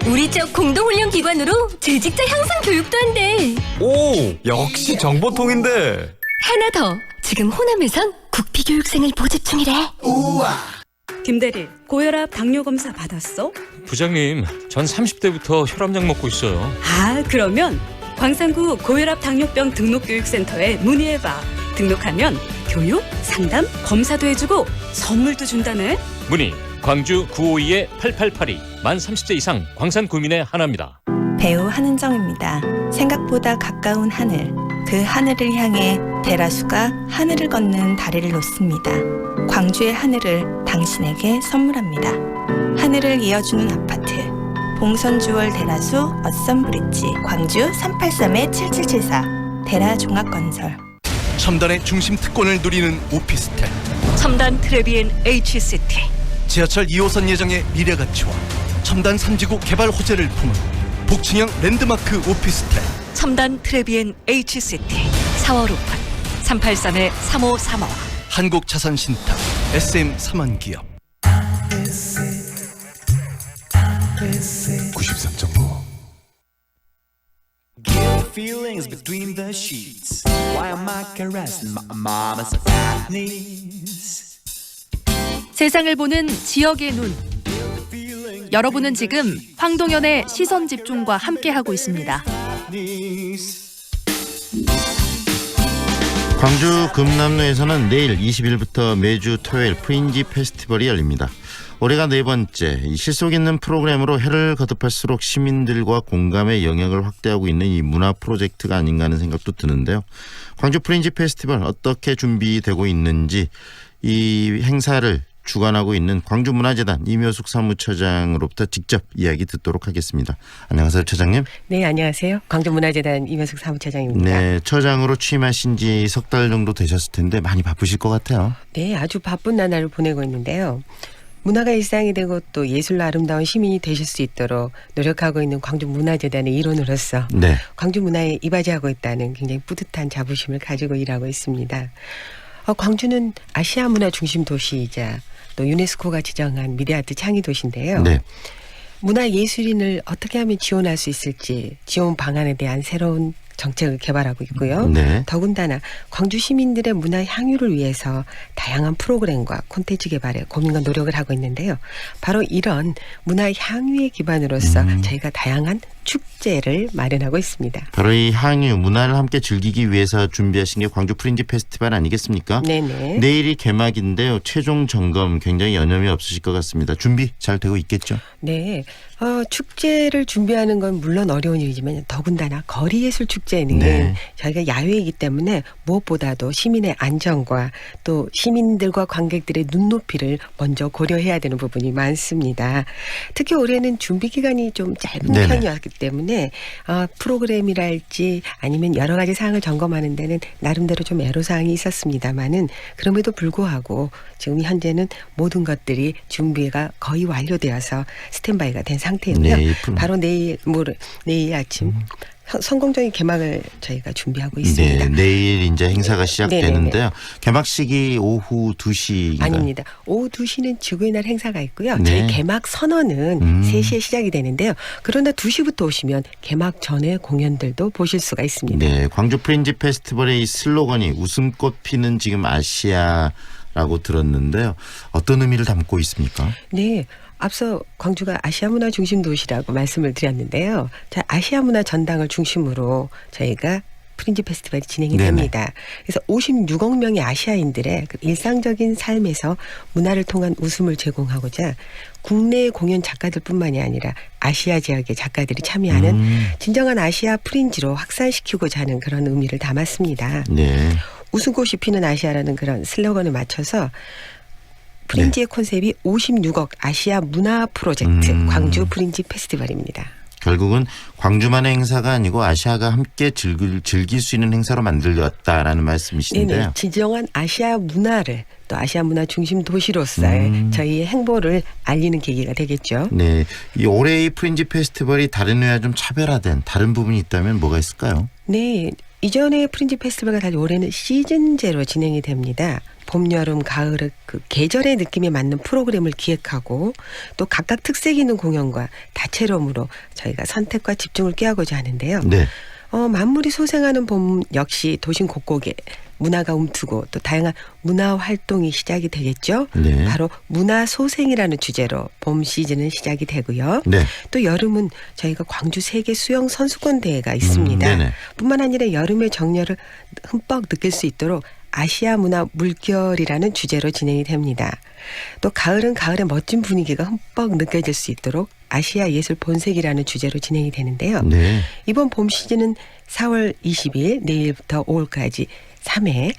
우리 쪽 공동훈련기관으로 재직자 향상 교육도 한대. 오, 역시 정보통인데. 하나 더. 지금 호남에선 국비교육생을 모집 중이래. 우와. 김대리, 고혈압 당뇨 검사 받았어? 부장님, 전 30대부터 혈압약 먹고 있어요. 아, 그러면 광산구 고혈압 당뇨병 등록교육센터에 문의해봐. 등록하면 교육, 상담, 검사도 해주고 선물도 준다네. 문의 광주 952-8882 만 30대 이상 광산 구민의 하나입니다. 배우 한은정입니다. 생각보다 가까운 하늘, 그 하늘을 향해 대라수가 하늘을 걷는 다리를 놓습니다. 광주의 하늘을 당신에게 선물합니다. 하늘을 이어주는 아파트, 봉선주월 대라수 어썸브릿지, 광주 383-7774 대라종합건설. 첨단의 중심 특권을 누리는 오피스텔, 첨단 트레비엔 H시티, 지하철 2호선 예정의 미래 가치와 첨단 3지구 개발 호재를 품은 북층형 랜드마크 오피스텔, 첨단 트레비엔 H시티 4월 오픈 383-3535 한국자산신탁 SM 삼원기업. 93.5 Feelings between the sheets. Why am I caressing my mama's fat knees? 세상을 보는 지역의 눈. 여러분은 지금 황동현의 시선 집중과 함께하고 있습니다. 광주 금남로에서는 내일 20일부터 매주 토요일 프린지 페스티벌이 열립니다. 올해가 네 번째, 실속 있는 프로그램으로 해를 거듭할수록 시민들과 공감의 영역을 확대하고 있는 이 문화 프로젝트가 아닌가 하는 생각도 드는데요. 광주 프린지 페스티벌 어떻게 준비되고 있는지 이 행사를 주관하고 있는 광주문화재단 이묘숙 사무처장으로부터 직접 이야기 듣도록 하겠습니다. 안녕하세요, 처장님. 네, 안녕하세요. 광주문화재단 이묘숙 사무처장입니다. 네, 처장으로 취임하신 지 석 달 정도 되셨을 텐데 많이 바쁘실 것 같아요. 네, 아주 바쁜 나날을 보내고 있는데요. 문화가 일상이 되고 또 예술로 아름다운 시민이 되실 수 있도록 노력하고 있는 광주문화재단의 일원으로서 네. 광주 문화에 이바지하고 있다는 굉장히 뿌듯한 자부심을 가지고 일하고 있습니다. 광주는 아시아 문화 중심 도시이자 또 유네스코가 지정한 미디어아트 창의 도시인데요. 네. 문화예술인을 어떻게 하면 지원할 수 있을지 지원 방안에 대한 새로운 정책을 개발하고 있고요. 네. 더군다나 광주 시민들의 문화 향유를 위해서 다양한 프로그램과 콘텐츠 개발에 고민과 노력을 하고 있는데요. 바로 이런 문화 향유의 기반으로서 저희가 다양한 축제를 마련하고 있습니다. 바로 이 향유, 문화를 함께 즐기기 위해서 준비하신 게 광주 프린지 페스티벌 아니겠습니까? 네네. 내일이 개막인데요. 최종 점검 굉장히 여념이 없으실 것 같습니다. 준비 잘 되고 있겠죠? 네. 축제를 준비하는 건 물론 어려운 일이지만 더군다나 거리예술 축제는 네. 저희가 야외이기 때문에 무엇보다도 시민의 안전과 또 시민들과 관객들의 눈높이를 먼저 고려해야 되는 부분이 많습니다. 특히 올해는 준비 기간이 좀 짧은 네네. 편이었기 때문에 프로그램이랄지 아니면 여러 가지 사항을 점검하는 데는 나름대로 좀 애로사항이 있었습니다만은 그럼에도 불구하고 지금 현재는 모든 것들이 준비가 거의 완료되어서 스탠바이가 된 상태이고요. 네, 바로 내일 아침 성공적인 개막을 저희가 준비하고 있습니다. 네, 내일 이제 행사가 시작되는데요. 네네네. 개막식이 오후 2시인가요? 아닙니다. 오후 2시는 지구의 날 행사가 있고요. 네. 저희 개막 선언은 3시에 시작이 되는데요. 그러나 2시부터 오시면 개막 전에 공연들도 보실 수가 있습니다. 네, 광주 프린지 페스티벌의 이 슬로건이 웃음꽃 피는 지금 아시아라고 들었는데요. 어떤 의미를 담고 있습니까? 네. 앞서 광주가 아시아 문화 중심 도시라고 말씀을 드렸는데요. 아시아 문화 전당을 중심으로 저희가 프린지 페스티벌이 진행이 네네. 됩니다. 그래서 56억 명의 아시아인들의 그 일상적인 삶에서 문화를 통한 웃음을 제공하고자 국내 공연 작가들뿐만이 아니라 아시아 지역의 작가들이 참여하는 진정한 아시아 프린지로 확산시키고자 하는 그런 의미를 담았습니다. 네. 웃음꽃이 피는 아시아라는 그런 슬로건에 맞춰서 프린지의 컨셉이 56억 아시아 문화 프로젝트 광주 프린지 페스티벌입니다. 결국은 광주만의 행사가 아니고 아시아가 함께 즐길 수 있는 행사로 만들었다라는 말씀이신데요. 네네. 진정한 아시아 문화를 또 아시아 문화 중심 도시로서의 저희의 행보를 알리는 계기가 되겠죠. 네, 이 올해의 프린지 페스티벌이 다른 해와 좀 차별화된 다른 부분이 있다면 뭐가 있을까요? 네, 이전의 프린지 페스티벌과 달리 올해는 시즌제로 진행이 됩니다. 봄, 여름, 가을의 그 계절의 느낌에 맞는 프로그램을 기획하고 또 각각 특색 있는 공연과 다채로움으로 저희가 선택과 집중을 꾀하고자 하는데요. 네. 만물이 소생하는 봄 역시 도심 곳곳에 문화가 움트고 또 다양한 문화 활동이 시작이 되겠죠. 네. 바로 문화 소생이라는 주제로 봄 시즌은 시작이 되고요. 네. 또 여름은 저희가 광주 세계 수영 선수권 대회가 있습니다. 네네. 뿐만 아니라 여름의 정열을 흠뻑 느낄 수 있도록 아시아 문화 물결이라는 주제로 진행이 됩니다. 또 가을은 가을의 멋진 분위기가 흠뻑 느껴질 수 있도록 아시아 예술 본색이라는 주제로 진행이 되는데요. 네. 이번 봄 시즌은 4월 20일 내일부터 5월까지 3회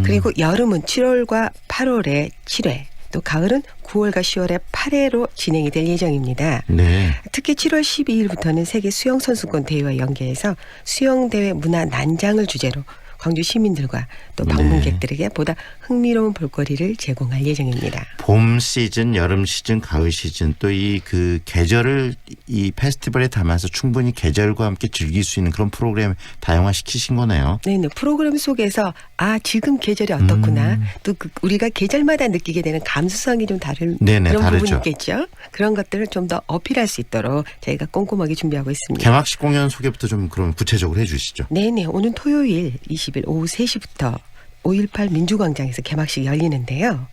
그리고 여름은 7월과 8월에 7회 또 가을은 9월과 10월에 8회로 진행이 될 예정입니다. 네. 특히 7월 12일부터는 세계 수영선수권 대회와 연계해서 수영대회 문화 난장을 주제로 광주 시민들과 또 방문객들에게 보다 흥미로운 볼거리를 제공할 예정입니다. 봄 시즌, 여름 시즌, 가을 시즌 또 이 그 계절을 이 페스티벌에 담아서 충분히 계절과 함께 즐길 수 있는 그런 프로그램 다양화 시키신 거네요. 네, 프로그램 속에서 지금 계절이 어떻구나 또 우리가 계절마다 느끼게 되는 감수성이 좀 다른 네네, 그런 다르죠. 부분이 있겠죠. 그런 것들을 좀 더 어필할 수 있도록 저희가 꼼꼼하게 준비하고 있습니다. 개막식 공연 소개부터 좀 그럼 구체적으로 해주시죠. 네네, 오늘 토요일 20일 오후 3시부터 5.18 민주광장에서 개막식이 열리는데요.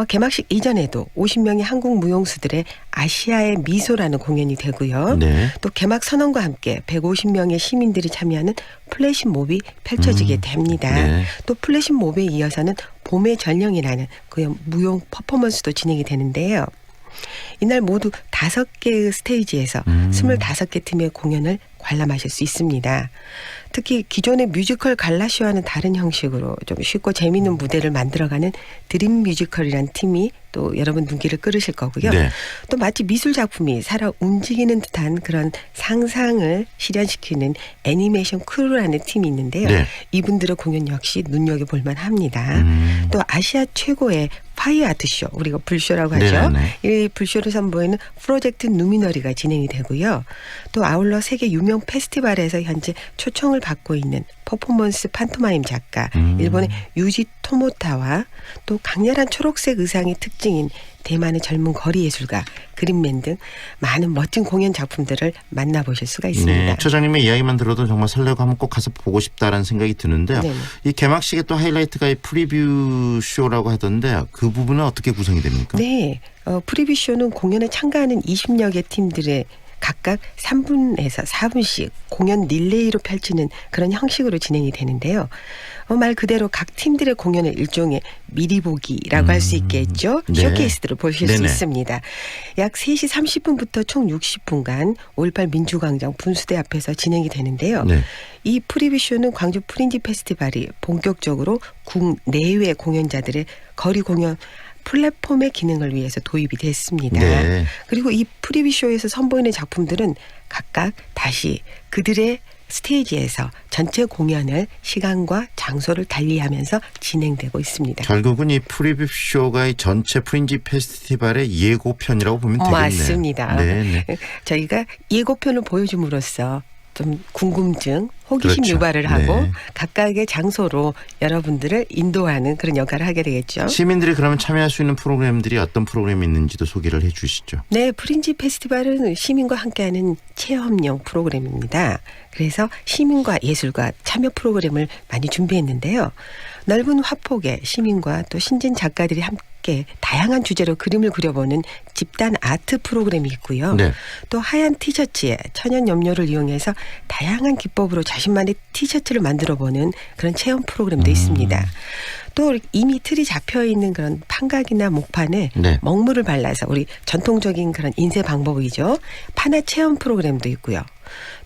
개막식 이전에도 50명의 한국 무용수들의 아시아의 미소라는 공연이 되고요. 네. 또 개막 선언과 함께 150명의 시민들이 참여하는 플래시몹이 펼쳐지게 됩니다. 네. 또 플래시몹에 이어서는 봄의 전령이라는 그 무용 퍼포먼스도 진행이 되는데요. 이날 모두 5개의 스테이지에서 25개 팀의 공연을 관람하실 수 있습니다. 특히 기존의 뮤지컬 갈라쇼와는 다른 형식으로 좀 쉽고 재미있는 무대를 만들어가는 드림 뮤지컬이라는 팀이 또 여러분 눈길을 끌으실 거고요. 네. 또 마치 미술 작품이 살아 움직이는 듯한 그런 상상을 실현시키는 애니메이션 크루라는 팀이 있는데요. 네. 이분들의 공연 역시 눈여겨볼 만합니다. 또 아시아 최고의 파이어 아트쇼, 우리가 불쇼라고 하죠. 네네. 이 불쇼를 선보이는 프로젝트 누미너리가 진행이 되고요. 또 아울러 세계 유명 페스티벌에서 현재 초청을 받고 있는 퍼포먼스 판토마임 작가 일본의 유지 토모타와 또 강렬한 초록색 의상이 특징인 대만의 젊은 거리 예술가 그린맨 등 많은 멋진 공연 작품들을 만나보실 수가 있습니다. 네, 처장님의 이야기만 들어도 정말 설레고 한번 꼭 가서 보고 싶다라는 생각이 드는데요. 네. 이 개막식의 또 하이라이트가 이 프리뷰 쇼라고 하던데 그 부분은 어떻게 구성이 됩니까? 네, 프리뷰 쇼는 공연에 참가하는 20여 개 팀들의 각각 3분에서 4분씩 공연 릴레이로 펼치는 그런 형식으로 진행이 되는데요. 말 그대로 각 팀들의 공연을 일종의 미리 보기라고 할 수 있겠죠. 네. 쇼케이스로 보실 네네. 수 있습니다. 약 3시 30분부터 총 60분간 5.18 민주광장 분수대 앞에서 진행이 되는데요. 네. 이 프리뷰 쇼는 광주 프린지 페스티벌이 본격적으로 국내외 공연자들의 거리 공연 플랫폼의 기능을 위해서 도입이 됐습니다. 네. 그리고 이 프리뷰쇼에서 선보이는 작품들은 각각 다시 그들의 스테이지에서 전체 공연을 시간과 장소를 달리하면서 진행되고 있습니다. 결국은 이 프리뷰 쇼가 이 전체 프린지 페스티벌의 예고편이라고 보면 되겠네요. 맞습니다. 네, 네. 저희가 예고편을 보여줌으로써 좀 궁금증, 호기심 그렇죠. 유발을 하고 네. 각각의 장소로 여러분들을 인도하는 그런 역할을 하게 되겠죠. 시민들이 그러면 참여할 수 있는 프로그램들이 어떤 프로그램이 있는지도 소개를 해 주시죠. 네, 프린지 페스티벌은 시민과 함께하는 체험형 프로그램입니다. 그래서 시민과 예술가 참여 프로그램을 많이 준비했는데요. 넓은 화폭에 시민과 또 신진 작가들이 함께 다양한 주제로 그림을 그려보는 집단 아트 프로그램이 있고요. 네. 또 하얀 티셔츠에 천연 염료를 이용해서 다양한 기법으로 자신만의 티셔츠를 만들어보는 그런 체험 프로그램도 있습니다. 또 이미 틀이 잡혀있는 그런 판각이나 목판에 네. 먹물을 발라서 우리 전통적인 그런 인쇄 방법이죠. 판화 체험 프로그램도 있고요.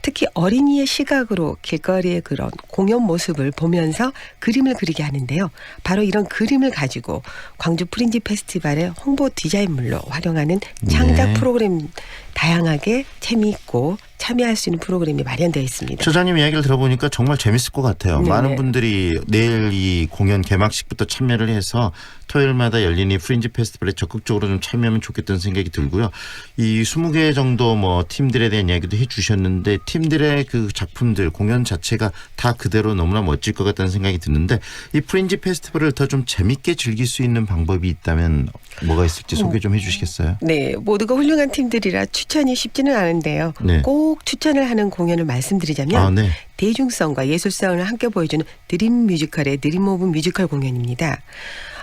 특히 어린이의 시각으로 길거리의 그런 공연 모습을 보면서 그림을 그리게 하는데요. 바로 이런 그림을 가지고 광주 프린지 페스티벌의 홍보 디자인물로 활용하는 창작 네. 프로그램 다양하게 재미있고 참여할 수 있는 프로그램이 마련되어 있습니다. 처장님 이야기를 들어보니까 정말 재밌을 것 같아요. 네네. 많은 분들이 내일 이 공연 개막식부터 참여를 해서 토요일마다 열린 이 프린지 페스티벌에 적극적으로 좀 참여하면 좋겠다는 생각이 들고요. 이 20개 정도 뭐 팀들에 대한 이야기도 해주셨는데 팀들의 그 작품들 공연 자체가 다 그대로 너무나 멋질 것 같다는 생각이 드는데 이 프린지 페스티벌을 더 좀 재밌게 즐길 수 있는 방법이 있다면 뭐가 있을지 소개 좀 해주시겠어요? 네, 모두가 훌륭한 팀들이라 추천이 쉽지는 않은데요. 네. 꼭 추천을 하는 공연을 말씀드리자면 네. 대중성과 예술성을 함께 보여주는 드림 뮤지컬의 드림 오브 뮤지컬 공연입니다.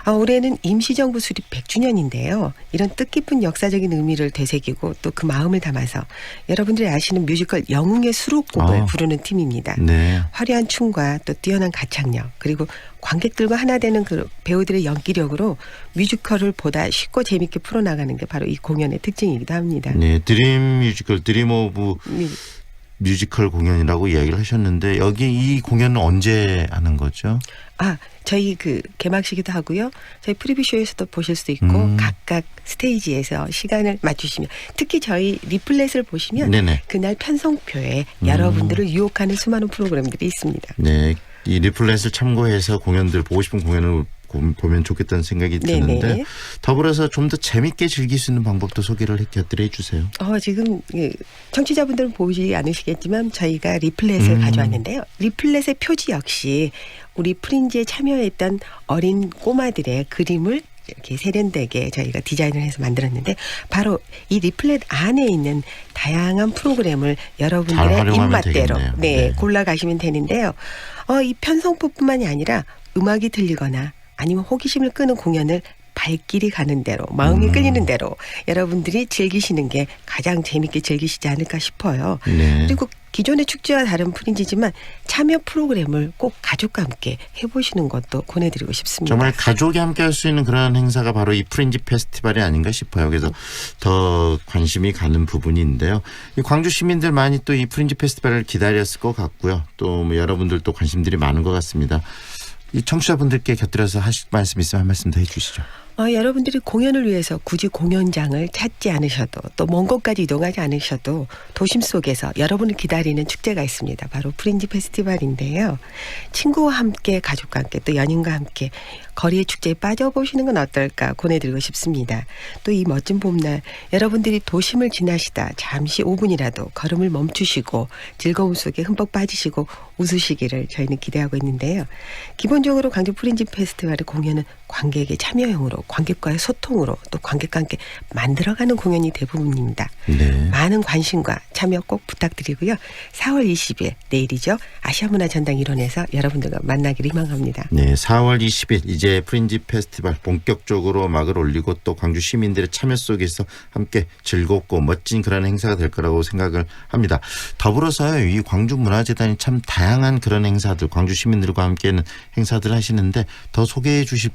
올해는 임시정부 수립 100주년인데요. 이런 뜻깊은 역사적인 의미를 되새기고 또 그 마음을 담아서 여러분들이 아시는 뮤지컬 영웅의 수록곡을 부르는 팀입니다. 네. 화려한 춤과 또 뛰어난 가창력 그리고 관객들과 하나 되는 그 배우들의 연기력으로 뮤지컬을 보다 쉽고 재밌게 풀어나가는 게 바로 이 공연의 특징이기도 합니다. 네, 드림 뮤지컬 드림 오브 뮤지컬 공연이라고 이야기를 하셨는데 여기 이 공연은 언제 하는 거죠? 저희 그 개막식이기도 하고요. 저희 프리뷰쇼에서도 보실 수 있고 각각 스테이지에서 시간을 맞추시면 특히 저희 리플렛을 보시면 네네. 그날 편성표에 여러분들을 유혹하는 수많은 프로그램들이 있습니다. 네, 이 리플렛을 참고해서 공연들 보고 싶은 공연을 보면 좋겠다는 생각이 드는데 네네. 더불어서 좀 더 재밌게 즐길 수 있는 방법도 소개를 곁들여 주세요. 지금 청취자분들은 보지 않으시겠지만 저희가 리플렛을 가져왔는데요. 리플렛의 표지 역시 우리 프린지에 참여했던 어린 꼬마들의 그림을 이렇게 세련되게 저희가 디자인을 해서 만들었는데 바로 이 리플렛 안에 있는 다양한 프로그램을 여러분들의 입맛대로 골라가시면 되는데요. 이 편성표뿐만이 아니라 음악이 들리거나 아니면 호기심을 끄는 공연을 발길이 가는 대로 마음이 끌리는 대로 여러분들이 즐기시는 게 가장 재밌게 즐기시지 않을까 싶어요. 네. 그리고 기존의 축제와 다른 프린지지만 참여 프로그램을 꼭 가족과 함께 해보시는 것도 권해드리고 싶습니다. 정말 가족이 함께 할 수 있는 그런 행사가 바로 이 프린지 페스티벌이 아닌가 싶어요. 그래서 더 관심이 가는 부분인데요. 이 광주 시민들 많이 또 이 프린지 페스티벌을 기다렸을 것 같고요. 또 뭐 여러분들도 관심들이 많은 것 같습니다. 이 청취자분들께 곁들여서 하실 말씀 있으면 한 말씀 더 해주시죠. 여러분들이 공연을 위해서 굳이 공연장을 찾지 않으셔도 또 먼 곳까지 이동하지 않으셔도 도심 속에서 여러분을 기다리는 축제가 있습니다. 바로 프린지 페스티벌인데요. 친구와 함께 가족과 함께 또 연인과 함께 거리의 축제에 빠져보시는 건 어떨까 권해드리고 싶습니다. 또 이 멋진 봄날 여러분들이 도심을 지나시다 잠시 5분이라도 걸음을 멈추시고 즐거움 속에 흠뻑 빠지시고 웃으시기를 저희는 기대하고 있는데요. 기본적으로 광주 프린지 페스티벌의 공연은 관객의 참여형으로 관객과의 소통으로 또 관객과 함께 만들어가는 공연이 대부분입니다. 네. 많은 관심과 참여 꼭 부탁드리고요. 4월 20일 내일이죠. 아시아문화전당 일원에서 여러분들과 만나기를 희망합니다. 네, 4월 20일 이제 프린지 페스티벌 본격적으로 막을 올리고 또 광주 시민들의 참여 속에서 함께 즐겁고 멋진 그런 행사가 될 거라고 생각을 합니다. 더불어서요, 이 광주문화재단이 참 다양한 그런 행사들, 광주 시민들과 함께하는 행사들 하시는데 더 소개해 주실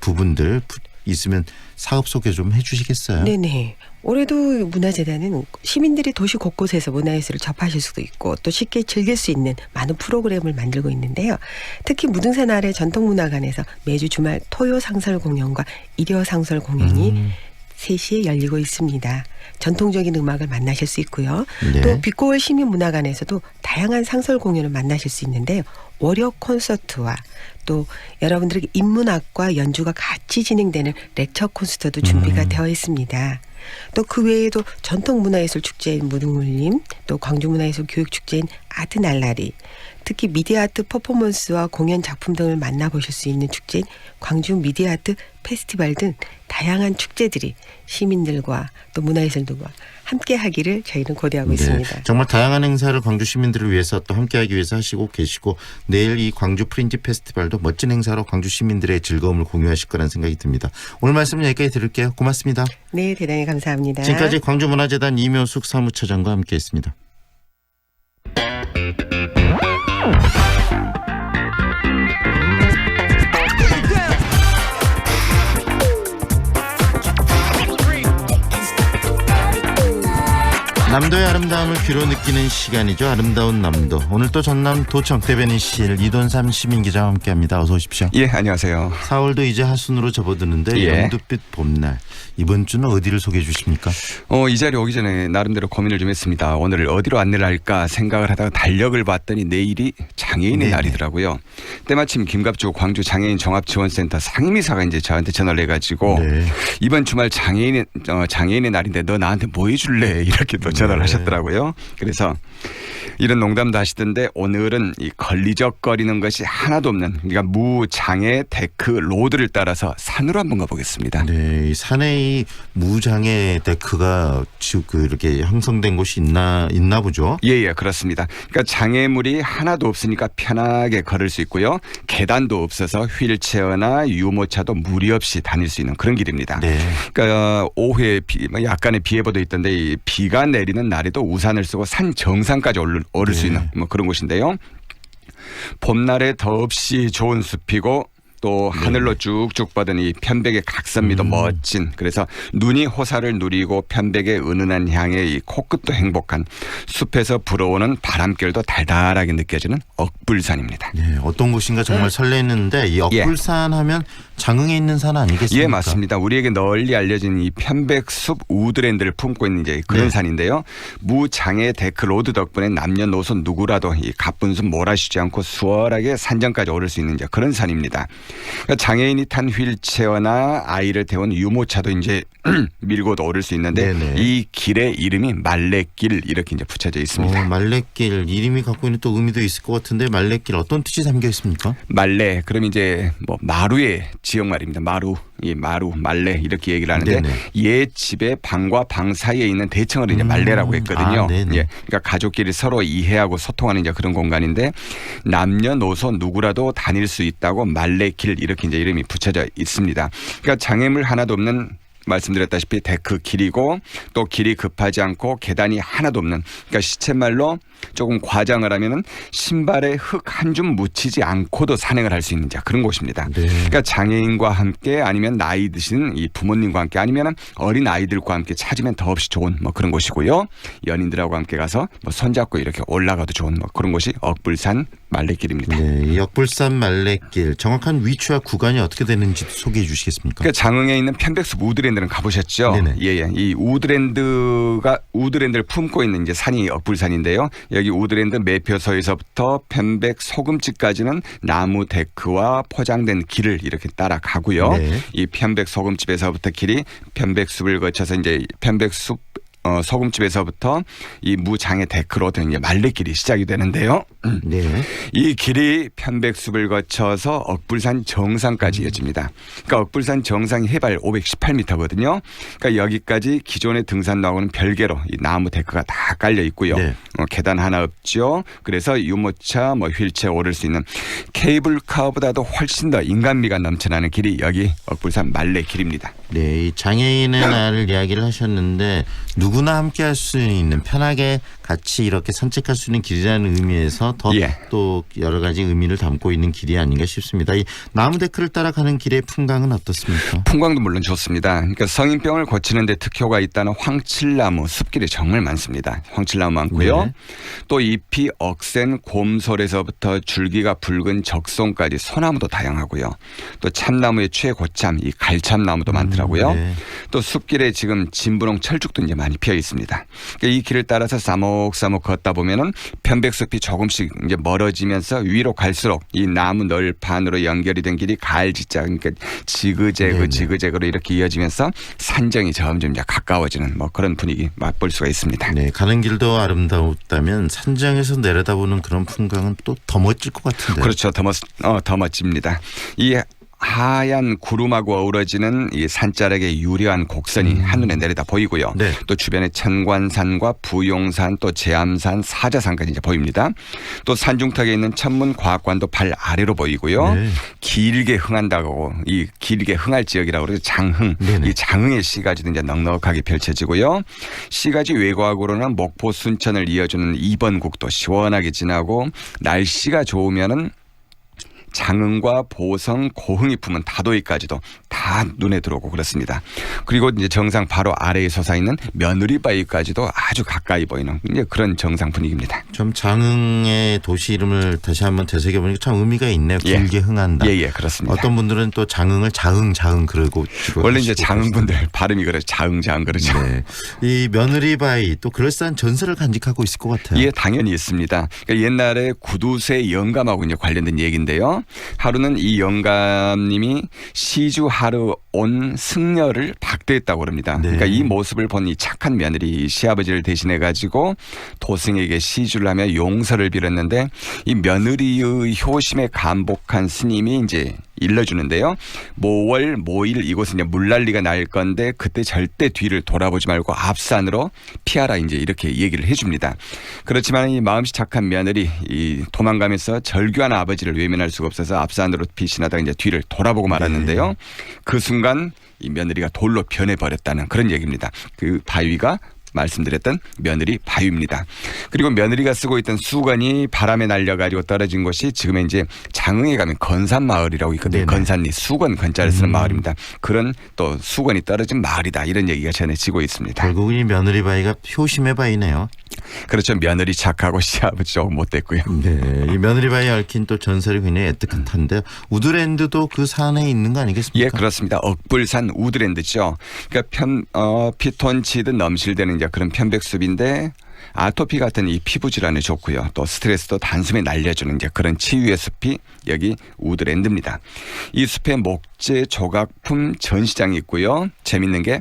부분들 있으면 사업 소개 좀 해주시겠어요? 네네. 올해도 문화재단은 시민들이 도시 곳곳에서 문화예술을 접하실 수도 있고 또 쉽게 즐길 수 있는 많은 프로그램을 만들고 있는데요. 특히 무등산 아래 전통문화관에서 매주 주말 토요 상설 공연과 일요 상설 공연이 3시에 열리고 있습니다. 전통적인 음악을 만나실 수 있고요. 네. 또 빛고을 시민문화관에서도 다양한 상설 공연을 만나실 수 있는데요. 월요 콘서트와 또 여러분들에게 인문학과 연주가 같이 진행되는 렉처 콘서트도 준비가 되어 있습니다. 또 그 외에도 전통문화예술 축제인 무등울림, 또 광주문화예술 교육축제인 아트날라리, 특히 미디어아트 퍼포먼스와 공연 작품 등을 만나보실 수 있는 축제인 광주 미디어아트 페스티벌 등 다양한 축제들이 시민들과 또 문화예술들과 함께 하기를 저희는 고대하고 있습니다. 정말 다양한 행사를 광주 시민들을 위해서 또 함께하기 위해서 하시고 계시고 내일 이 광주 프린지 페스티벌도 멋진 행사로 광주 시민들의 즐거움을 공유하실 거라는 생각이 듭니다. 오늘 말씀은 여기까지 들을게요. 고맙습니다. 네, 대단히 감사합니다. 지금까지 광주문화재단 이묘숙 사무처장과 함께했습니다. 남도의 아름다움을 귀로 느끼는 시간이죠. 아름다운 남도. 오늘 또 전남 도청 대변인실 이돈삼 시민기자와 함께합니다. 어서 오십시오. 예, 안녕하세요. 4월도 이제 하순으로 접어드는데 예. 연두빛 봄날. 이번 주는 어디를 소개해 주십니까? 이 자리에 오기 전에 나름대로 고민을 좀 했습니다. 오늘 어디로 안내를 할까 생각을 하다가 달력을 봤더니 내일이 장애인의 날이더라고요. 때마침 김갑주 광주 장애인 종합지원센터 상임이사가 이제 저한테 전화를 해가지고 이번 주말 장애인의 날인데 너 나한테 뭐 해줄래? 이렇게 또 전화를 하셨더라고요. 그래서 이런 농담도 하시던데 오늘은 이 걸리적거리는 것이 하나도 없는 그러니까 무장애 데크 로드를 따라서 산으로 한번 가보겠습니다. 네, 이 산에 이 무장애 데크가 이렇게 형성된 곳이 있나 보죠? 예, 그렇습니다. 그러니까 장애물이 하나도 없으니까 편하게 걸을 수 있고요. 계단도 없어서 휠체어나 유모차도 무리 없이 다닐 수 있는 그런 길입니다. 네. 그러니까 오후에 약간의 비 예보도 있던데 이 비가 내리는 날에도 우산을 쓰고 산 정상까지 오를 수 있는 뭐 그런 곳인데요. 봄날에 더없이 좋은 숲이고 또 하늘로 쭉쭉 뻗은 이 편백의 각선미도 멋진 그래서 눈이 호사를 누리고 편백의 은은한 향에 이 코끝도 행복한 숲에서 불어오는 바람결도 달달하게 느껴지는 억불산입니다. 네, 어떤 곳인가 정말 설레는데 이 억불산 하면 장흥에 있는 산 아니겠습니까? 예, 맞습니다. 우리에게 널리 알려진 이 편백숲 우드랜드를 품고 있는 이제 그런 산인데요. 무장애 데크 로드 덕분에 남녀노소 누구라도 이 가쁜 숲 몰아쉬지 않고 수월하게 산정까지 오를 수 있는 이제 그런 산입니다. 그러니까 장애인이 탄 휠체어나 아이를 태운 유모차도 이제 밀고도 오를 수 있는데 이 길의 이름이 말레길 이렇게 이제 붙여져 있습니다. 말레길 이름이 갖고 있는 또 의미도 있을 것 같은데 말레길 어떤 뜻이 담겨 있습니까? 말레 그럼 이제 뭐 마루의 지역말입니다. 마루 말레 이렇게 얘기를 하는데 옛 집의 방과 방 사이에 있는 대청을 이제 말레라고 했거든요. 예, 그러니까 가족끼리 서로 이해하고 소통하는 이제 그런 공간인데 남녀노소 누구라도 다닐 수 있다고 말레길 이렇게 이제 이름이 붙여져 있습니다. 그러니까 장애물 하나도 없는 말씀드렸다시피 데크 길이고 또 길이 급하지 않고 계단이 하나도 없는 그러니까 시쳇말로 조금 과장을 하면은 신발에 흙 한 줌 묻히지 않고도 산행을 할 수 있는 그런 곳입니다. 그러니까 장애인과 함께 아니면 나이 드신 이 부모님과 함께 아니면 어린 아이들과 함께 찾으면 더없이 좋은 뭐 그런 곳이고요. 연인들하고 함께 가서 뭐 손잡고 이렇게 올라가도 좋은 뭐 그런 곳이 억불산 말레길입니다. 네, 이 억불산 말레길 정확한 위치와 구간이 어떻게 되는지 소개해 주시겠습니까? 그러니까 장흥에 있는 편백숲 우드랜드는 가보셨죠? 예. 이 우드랜드를 품고 있는 이제 산이 억불산인데요. 여기 우드랜드 매표소에서부터 편백 소금집까지는 나무 데크와 포장된 길을 이렇게 따라가고요. 이 편백 소금집에서부터 길이 편백숲을 거쳐서 이제 편백숲 소금집에서부터 이 무장애 데크로 된 말레길이 시작이 되는데요. 이 길이 편백숲을 거쳐서 억불산 정상까지 이어집니다. 그러니까 억불산 정상이 해발 518m거든요. 그러니까 여기까지 기존의 등산로하고는 별개로 이 나무 데크가 다 깔려 있고요. 계단 하나 없죠. 그래서 유모차, 뭐 휠체어 오를 수 있는 케이블카보다도 훨씬 더 인간미가 넘쳐나는 길이 여기 억불산 말레길입니다. 네, 이 장애인의 날을 이야기를 하셨는데 누구나 함께 할 수 있는 편하게 같이 이렇게 산책할 수 있는 길이라는 의미에서 더 또 여러 가지 의미를 담고 있는 길이 아닌가 싶습니다. 이 나무 데크를 따라가는 길의 풍광은 어떻습니까? 풍광도 물론 좋습니다. 그러니까 성인병을 고치는 데 특효가 있다는 황칠나무 숲길이 정말 많습니다. 황칠나무 많고요. 또 잎이 억센 곰솔에서부터 줄기가 붉은 적송까지 소나무도 다양하고요. 또 참나무의 최고참 이 갈참나무도 많더라고요. 또 숲길에 지금 진분홍 철쭉도 이제 많이 피어 있습니다. 그러니까 이 길을 따라서 싸목싸목 걷다 보면은 편백숲이 조금씩 이제 멀어지면서 위로 갈수록 이 나무 널판으로 연결이 된 길이 가을지자 그러니까 지그재그로 이렇게 이어지면서 산정이 점점 이제 가까워지는 뭐 그런 분위기 맛볼 수가 있습니다. 네, 가는 길도 아름다웠다면 산정에서 내려다보는 그런 풍광은 또 더 멋질 것 같은데요. 그렇죠, 더 멋집니다. 이 하얀 구름하고 어우러지는 이 산자락의 유려한 곡선이 한눈에 내려다 보이고요. 또 주변에 천관산과 부용산 또 제암산 사자산까지 이제 보입니다. 또 산중턱에 있는 천문과학관도 발 아래로 보이고요. 길게 흥한다고 이 길게 흥할 지역이라고 그래서 장흥 이 장흥의 시가지도 이제 넉넉하게 펼쳐지고요. 시가지 외곽으로는 목포 순천을 이어주는 2번 국도 시원하게 지나고 날씨가 좋으면은 장흥과 보성, 고흥이 품은 다도이까지도 다 눈에 들어오고 그렇습니다. 그리고 이제 정상 바로 아래에 솟아있는 며느리 바위까지도 아주 가까이 보이는 이제 그런 정상 분위기입니다. 좀 장흥의 도시 이름을 다시 한번 되새겨보니까 참 의미가 있네요. 길게 흥한다. 예, 그렇습니다. 어떤 분들은 또 장흥을 자흥 그러고 원래 이제 장흥분들 발음이 그래요. 자흥 그러죠. 네. 이 며느리 바위 또 그럴싸한 전설을 간직하고 있을 것 같아요. 예, 당연히 있습니다. 그러니까 옛날에 구두쇠 영감하고 이제 관련된 얘기인데요. 하루는 이 영감님이 시주하러 온 승려를 박대했다고 그럽니다. 그러니까 이 모습을 본 이 착한 며느리 시아버지를 대신해 가지고 도승에게 시주를 하며 용서를 빌었는데 이 며느리의 효심에 감복한 스님이 이제 일러주는데요. 모월 모일 이곳은 이제 물난리가 날 건데 그때 절대 뒤를 돌아보지 말고 앞산으로 피하라 이제 이렇게 얘기를 해줍니다. 그렇지만 이 마음씨 착한 며느리 이 도망가면서 절규한 아버지를 외면할 수가 없어서 앞산으로 피신하다가 이제 뒤를 돌아보고 말았는데요. 그 순간 이 며느리가 돌로 변해버렸다는 그런 얘기입니다. 그 바위가 말씀드렸던 며느리 바위입니다. 그리고 며느리가 쓰고 있던 수건이 바람에 날려가지고 떨어진 곳이 지금의 이제 장흥에 가면 건산마을이라고 있거든요. 건산리 수건 건자를 쓰는 마을입니다. 그런 또 수건이 떨어진 마을이다 이런 얘기가 전해지고 있습니다. 결국은 이 며느리 바위가 효심의 바위네요. 그렇죠. 며느리 착하고 시아버지 조금 못됐고요. 네, 이 며느리 바위에 얽힌 또 전설이 굉장히 애틋한데요. 우드랜드도 그 산에 있는 거 아니겠습니까? 예, 그렇습니다. 억불산 우드랜드죠. 그러니까 피톤치드 넘실대는 이제 그런 편백숲인데 아토피 같은 이 피부 질환에 좋고요. 또 스트레스도 단숨에 날려주는 이제 그런 치유의 숲이 여기 우드랜드입니다. 이 숲에 목재 조각품 전시장이 있고요. 재밌는 게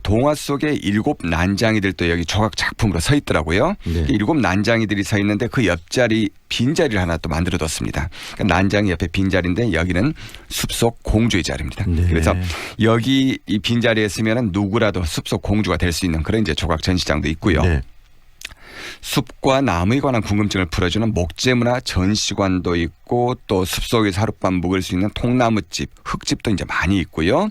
동화 속의 7 난장이들도 여기 조각 작품으로 서 있더라고요. 네. 7 난장이들이 서 있는데 그 옆자리 빈자리를 하나 또 만들어뒀습니다. 그러니까 난장이 옆에 빈자리인데 여기는 숲속 공주의 자리입니다. 네. 그래서 여기 이 빈자리에 쓰면은 누구라도 숲속 공주가 될 수 있는 그런 이제 조각 전시장도 있고요. 네. 숲과 나무에 관한 궁금증을 풀어주는 목재문화 전시관도 있고 또 숲속에서 하룻밤 묵을 수 있는 통나무집, 흙집도 이제 많이 있고요.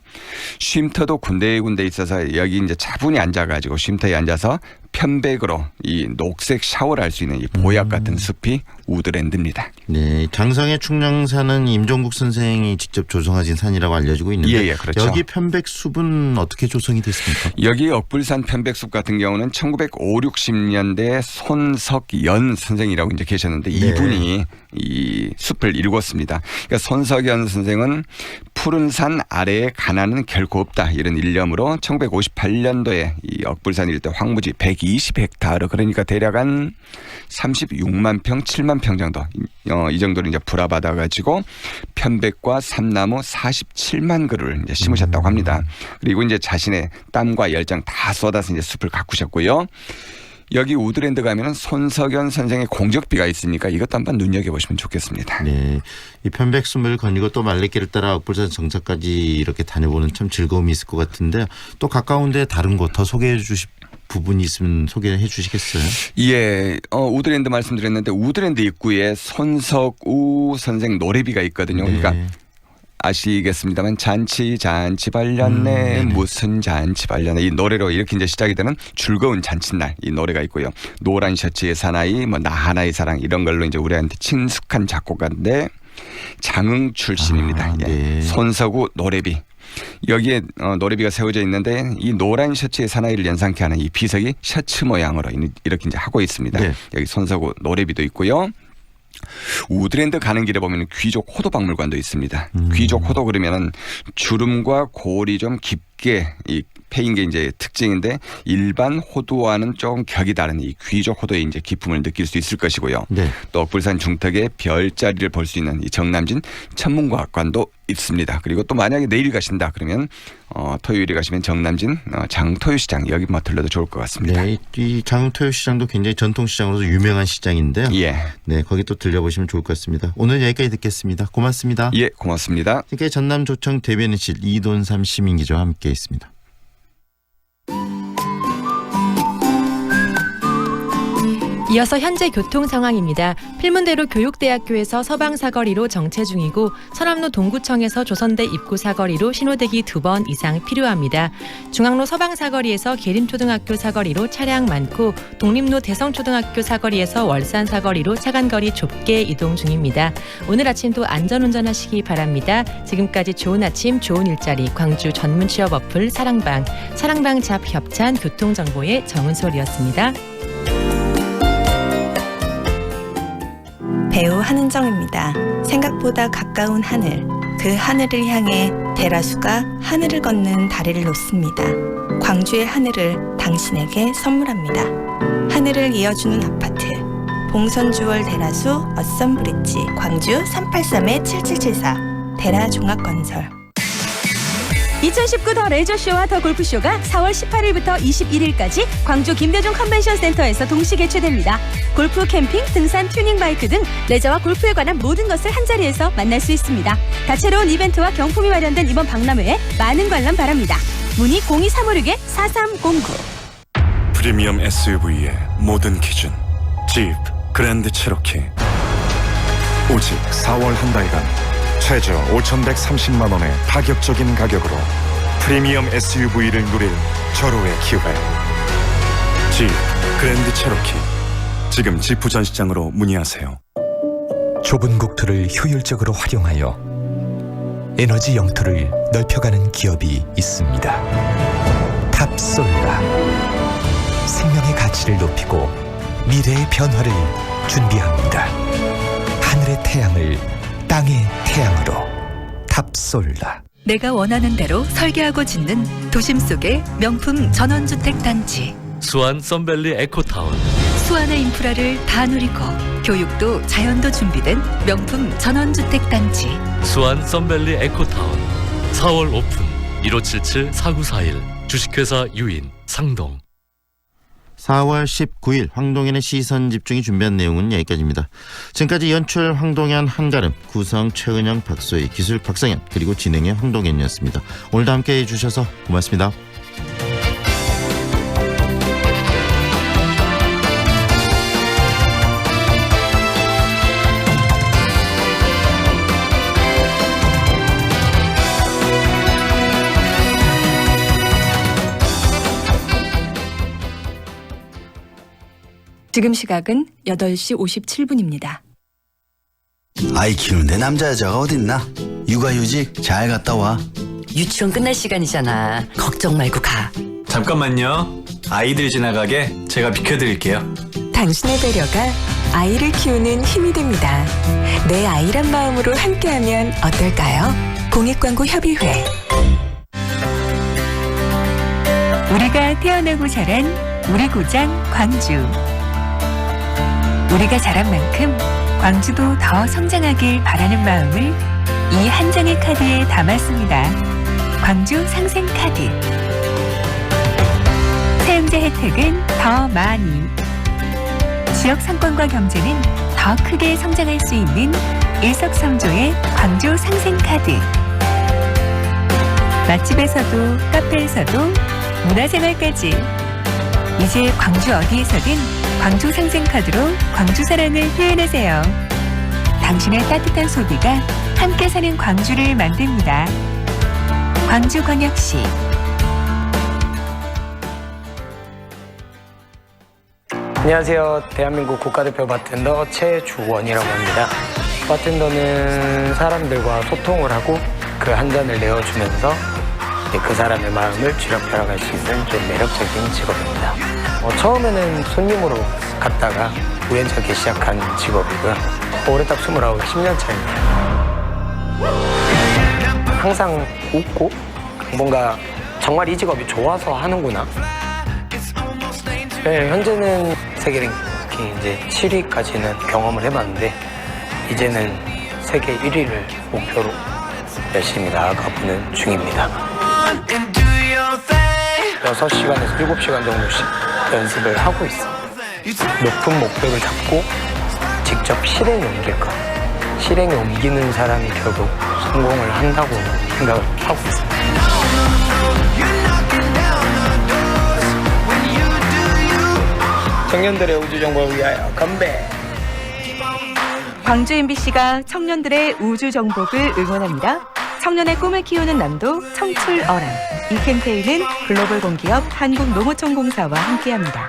쉼터도 군데군데 있어서 여기 이제 차분히 앉아가지고 쉼터에 앉아서 편백으로 이 녹색 샤워를 할 수 있는 이 보약 같은 숲이 우드랜드입니다. 네, 장성의 충령산은 임종국 선생이 직접 조성하신 산이라고 알려지고 있는데 예, 그렇죠. 여기 편백숲은 어떻게 조성이 됐습니까? 여기 억불산 편백숲 같은 경우는 1950, 60년대 손석연 선생이라고 이제 계셨는데 이분이 이 숲을 일궜습니다. 그러니까 손석연 선생은 푸른 산 아래에 가난은 결코 없다 이런 일념으로 1958년도에 이 억불산 일대 황무지 120헥타르 그러니까 대략 한 36만 평, 7만 평 정도 이 정도를 이제 불화받아 가지고 편백과 삼나무 47만 그루를 이제 심으셨다고 합니다. 그리고 이제 자신의 땀과 열정 다 쏟아서 이제 숲을 가꾸셨고요. 여기 우드랜드 가면은 손석연 선생의 공적비가 있으니까 이것도 한번 눈여겨보시면 좋겠습니다. 네, 이 편백숲을 거니고 또 말레길을 따라 억불산 정차까지 이렇게 다녀보는 참 즐거움이 있을 것 같은데 또 가까운데 다른 곳 더 소개해 주실 부분이 있으면 소개해 주시겠어요? 예, 우드랜드 말씀드렸는데 우드랜드 입구에 손석우 선생 노래비가 있거든요. 그러니까 아시겠습니다만 잔치 발렸네 무슨 잔치 발렸네 이 노래로 이렇게 이제 시작이 되는 즐거운 잔칫날 이 노래가 있고요. 노란 셔츠의 사나이 뭐 나 하나의 사랑 이런 걸로 이제 우리한테 친숙한 작곡가인데 장흥 출신입니다. 예. 손석우 노래비. 여기에 노래비가 세워져 있는데 이 노란 셔츠의 사나이를 연상케 하는 이 비석이 셔츠 모양으로 이렇게 이제 하고 있습니다. 네. 여기 손석우 노래비도 있고요. 우드랜드 가는 길에 보면 귀족 호도 박물관도 있습니다. 귀족 호도 그러면은 주름과 골이 좀 깊게 이 패인 게 이제 특징인데 일반 호두와는 조금 격이 다른 이 귀족 호도의 이제 기품을 느낄 수 있을 것이고요. 네. 또 억불산 중턱에 별자리를 볼 수 있는 이 정남진 천문과학관도 있습니다. 그리고 또 만약에 내일 가신다 그러면 토요일에 가시면 정남진 장토유시장 여기 뭐 들러도 좋을 것 같습니다. 네, 이 장토유시장도 굉장히 전통시장으로서 유명한 시장인데요. 예. 네, 거기 또 들려보시면 좋을 것 같습니다. 오늘 여기까지 듣겠습니다. 고맙습니다. 예, 고맙습니다. 그러니까 전남조청 대변인실 이돈삼 시민기자와 함께했습니다. 이어서 현재 교통 상황입니다. 필문대로 교육대학교에서 서방 사거리로 정체 중이고 서남로 동구청에서 조선대 입구 사거리로 신호대기 2번 이상 필요합니다. 중앙로 서방 사거리에서 계림초등학교 사거리로 차량 많고 독립로 대성초등학교 사거리에서 월산 사거리로 차간거리 좁게 이동 중입니다. 오늘 아침도 안전운전하시기 바랍니다. 지금까지 좋은 아침 좋은 일자리 광주 전문 취업 어플 사랑방 잡 협찬 교통정보의 정은솔이었습니다. 배우 한은정입니다. 생각보다 가까운 하늘, 그 하늘을 향해 대라수가 하늘을 걷는 다리를 놓습니다. 광주의 하늘을 당신에게 선물합니다. 하늘을 이어주는 아파트, 봉선주월 대라수 어썸브릿지 광주 383-7774 대라종합건설. 2019 더 레저쇼와 더 골프쇼가 4월 18일부터 21일까지 광주 김대중 컨벤션센터에서 동시 개최됩니다. 골프, 캠핑, 등산, 튜닝 바이크 등 레저와 골프에 관한 모든 것을 한자리에서 만날 수 있습니다. 다채로운 이벤트와 경품이 마련된 이번 박람회에 많은 관람 바랍니다. 문의 02356-4309. 프리미엄 SUV의 모든 기준 집 그랜드 체로키. 오직 4월 한 달간 최저 5,130만 원의 파격적인 가격으로 프리미엄 SUV를 누릴 절호의 기회. 집 그랜드 체로키. 지금 지프 전시장으로 문의하세요. 좁은 국토를 효율적으로 활용하여 에너지 영토를 넓혀가는 기업이 있습니다. 탑솔라. 생명의 가치를 높이고 미래의 변화를 준비합니다. 하늘의 태양을 땅의 태양으로 탑솔라. 내가 원하는 대로 설계하고 짓는 도심 속의 명품 전원주택 단지. 수안 썬밸리 에코타운. 수안의 인프라를 다 누리고 교육도 자연도 준비된 명품 전원주택 단지. 수안 썬밸리 에코타운. 4월 오픈. 1577-4941. 주식회사 유인 상동. 4월 19일 황동현의 시선집중이 준비한 내용은 여기까지입니다. 지금까지 연출 황동현, 한가름, 구성 최은영, 박소희, 기술 박상현, 그리고 진행의 황동현이었습니다. 오늘도 함께해 주셔서 고맙습니다. 지금 시각은 8시 57분입니다. 아이 키우는데 남자 여자가 어딨나? 육아휴직 잘 갔다 와. 유치원 끝날 시간이잖아. 걱정 말고 가. 잠깐만요. 아이들 지나가게 제가 비켜드릴게요. 당신의 배려가 아이를 키우는 힘이 됩니다. 내 아이란 마음으로 함께하면 어떨까요? 공익광고협의회. 우리가 태어나고 자란 우리 고장 광주. 우리가 자란 만큼 광주도 더 성장하길 바라는 마음을 이 한 장의 카드에 담았습니다. 광주 상생카드. 사용자 혜택은 더 많이. 지역 상권과 경제는 더 크게 성장할 수 있는 일석삼조의 광주 상생카드. 맛집에서도 카페에서도 문화생활까지. 이제 광주 어디에서든 광주 상생카드로 광주 사랑을 표현하세요. 당신의 따뜻한 소비가 함께 사는 광주를 만듭니다. 광주광역시. 안녕하세요. 대한민국 국가대표 바텐더 최주원이라고 합니다. 바텐더는 사람들과 소통을 하고 그 한 잔을 내어주면서 그 사람의 마음을 쥐락펴락할 수 있는 좀 매력적인 직업입니다. 처음에는 손님으로 갔다가 우연찮게 시작한 직업이고요. 올해 딱 29, 10년 차입니다. 항상 웃고 뭔가 정말 이 직업이 좋아서 하는구나. 네, 현재는 세계 랭킹 이제 7위까지는 경험을 해봤는데 이제는 세계 1위를 목표로 열심히 나아가보는 중입니다. 6시간에서 7시간 정도씩 연습을 하고 있습니다. 높은 목표를 잡고 직접 실행에 옮길 것. 실행에 옮기는 사람이 결국 성공을 한다고 생각을 하고 있습니다. 청년들의 우주 정보를 위하여 건배. 광주 MBC가 청년들의 우주 정복을 응원합니다. 청년의 꿈을 키우는 남도 청출어람. 이 캠페인은 글로벌 공기업 한국농어촌공사와 함께합니다.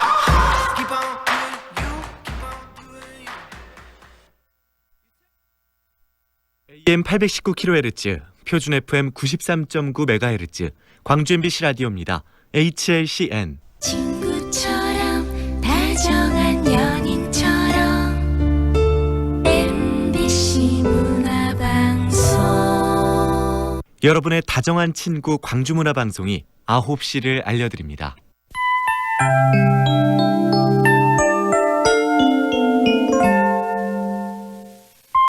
AM 819kHz, 표준 FM 93.9MHz, 광주 MBC 라디오입니다. HLCN. 친구처럼 다정한 연인처럼 MBC 문화방송. 여러분의 다정한 친구 광주문화방송이 9시를 알려드립니다.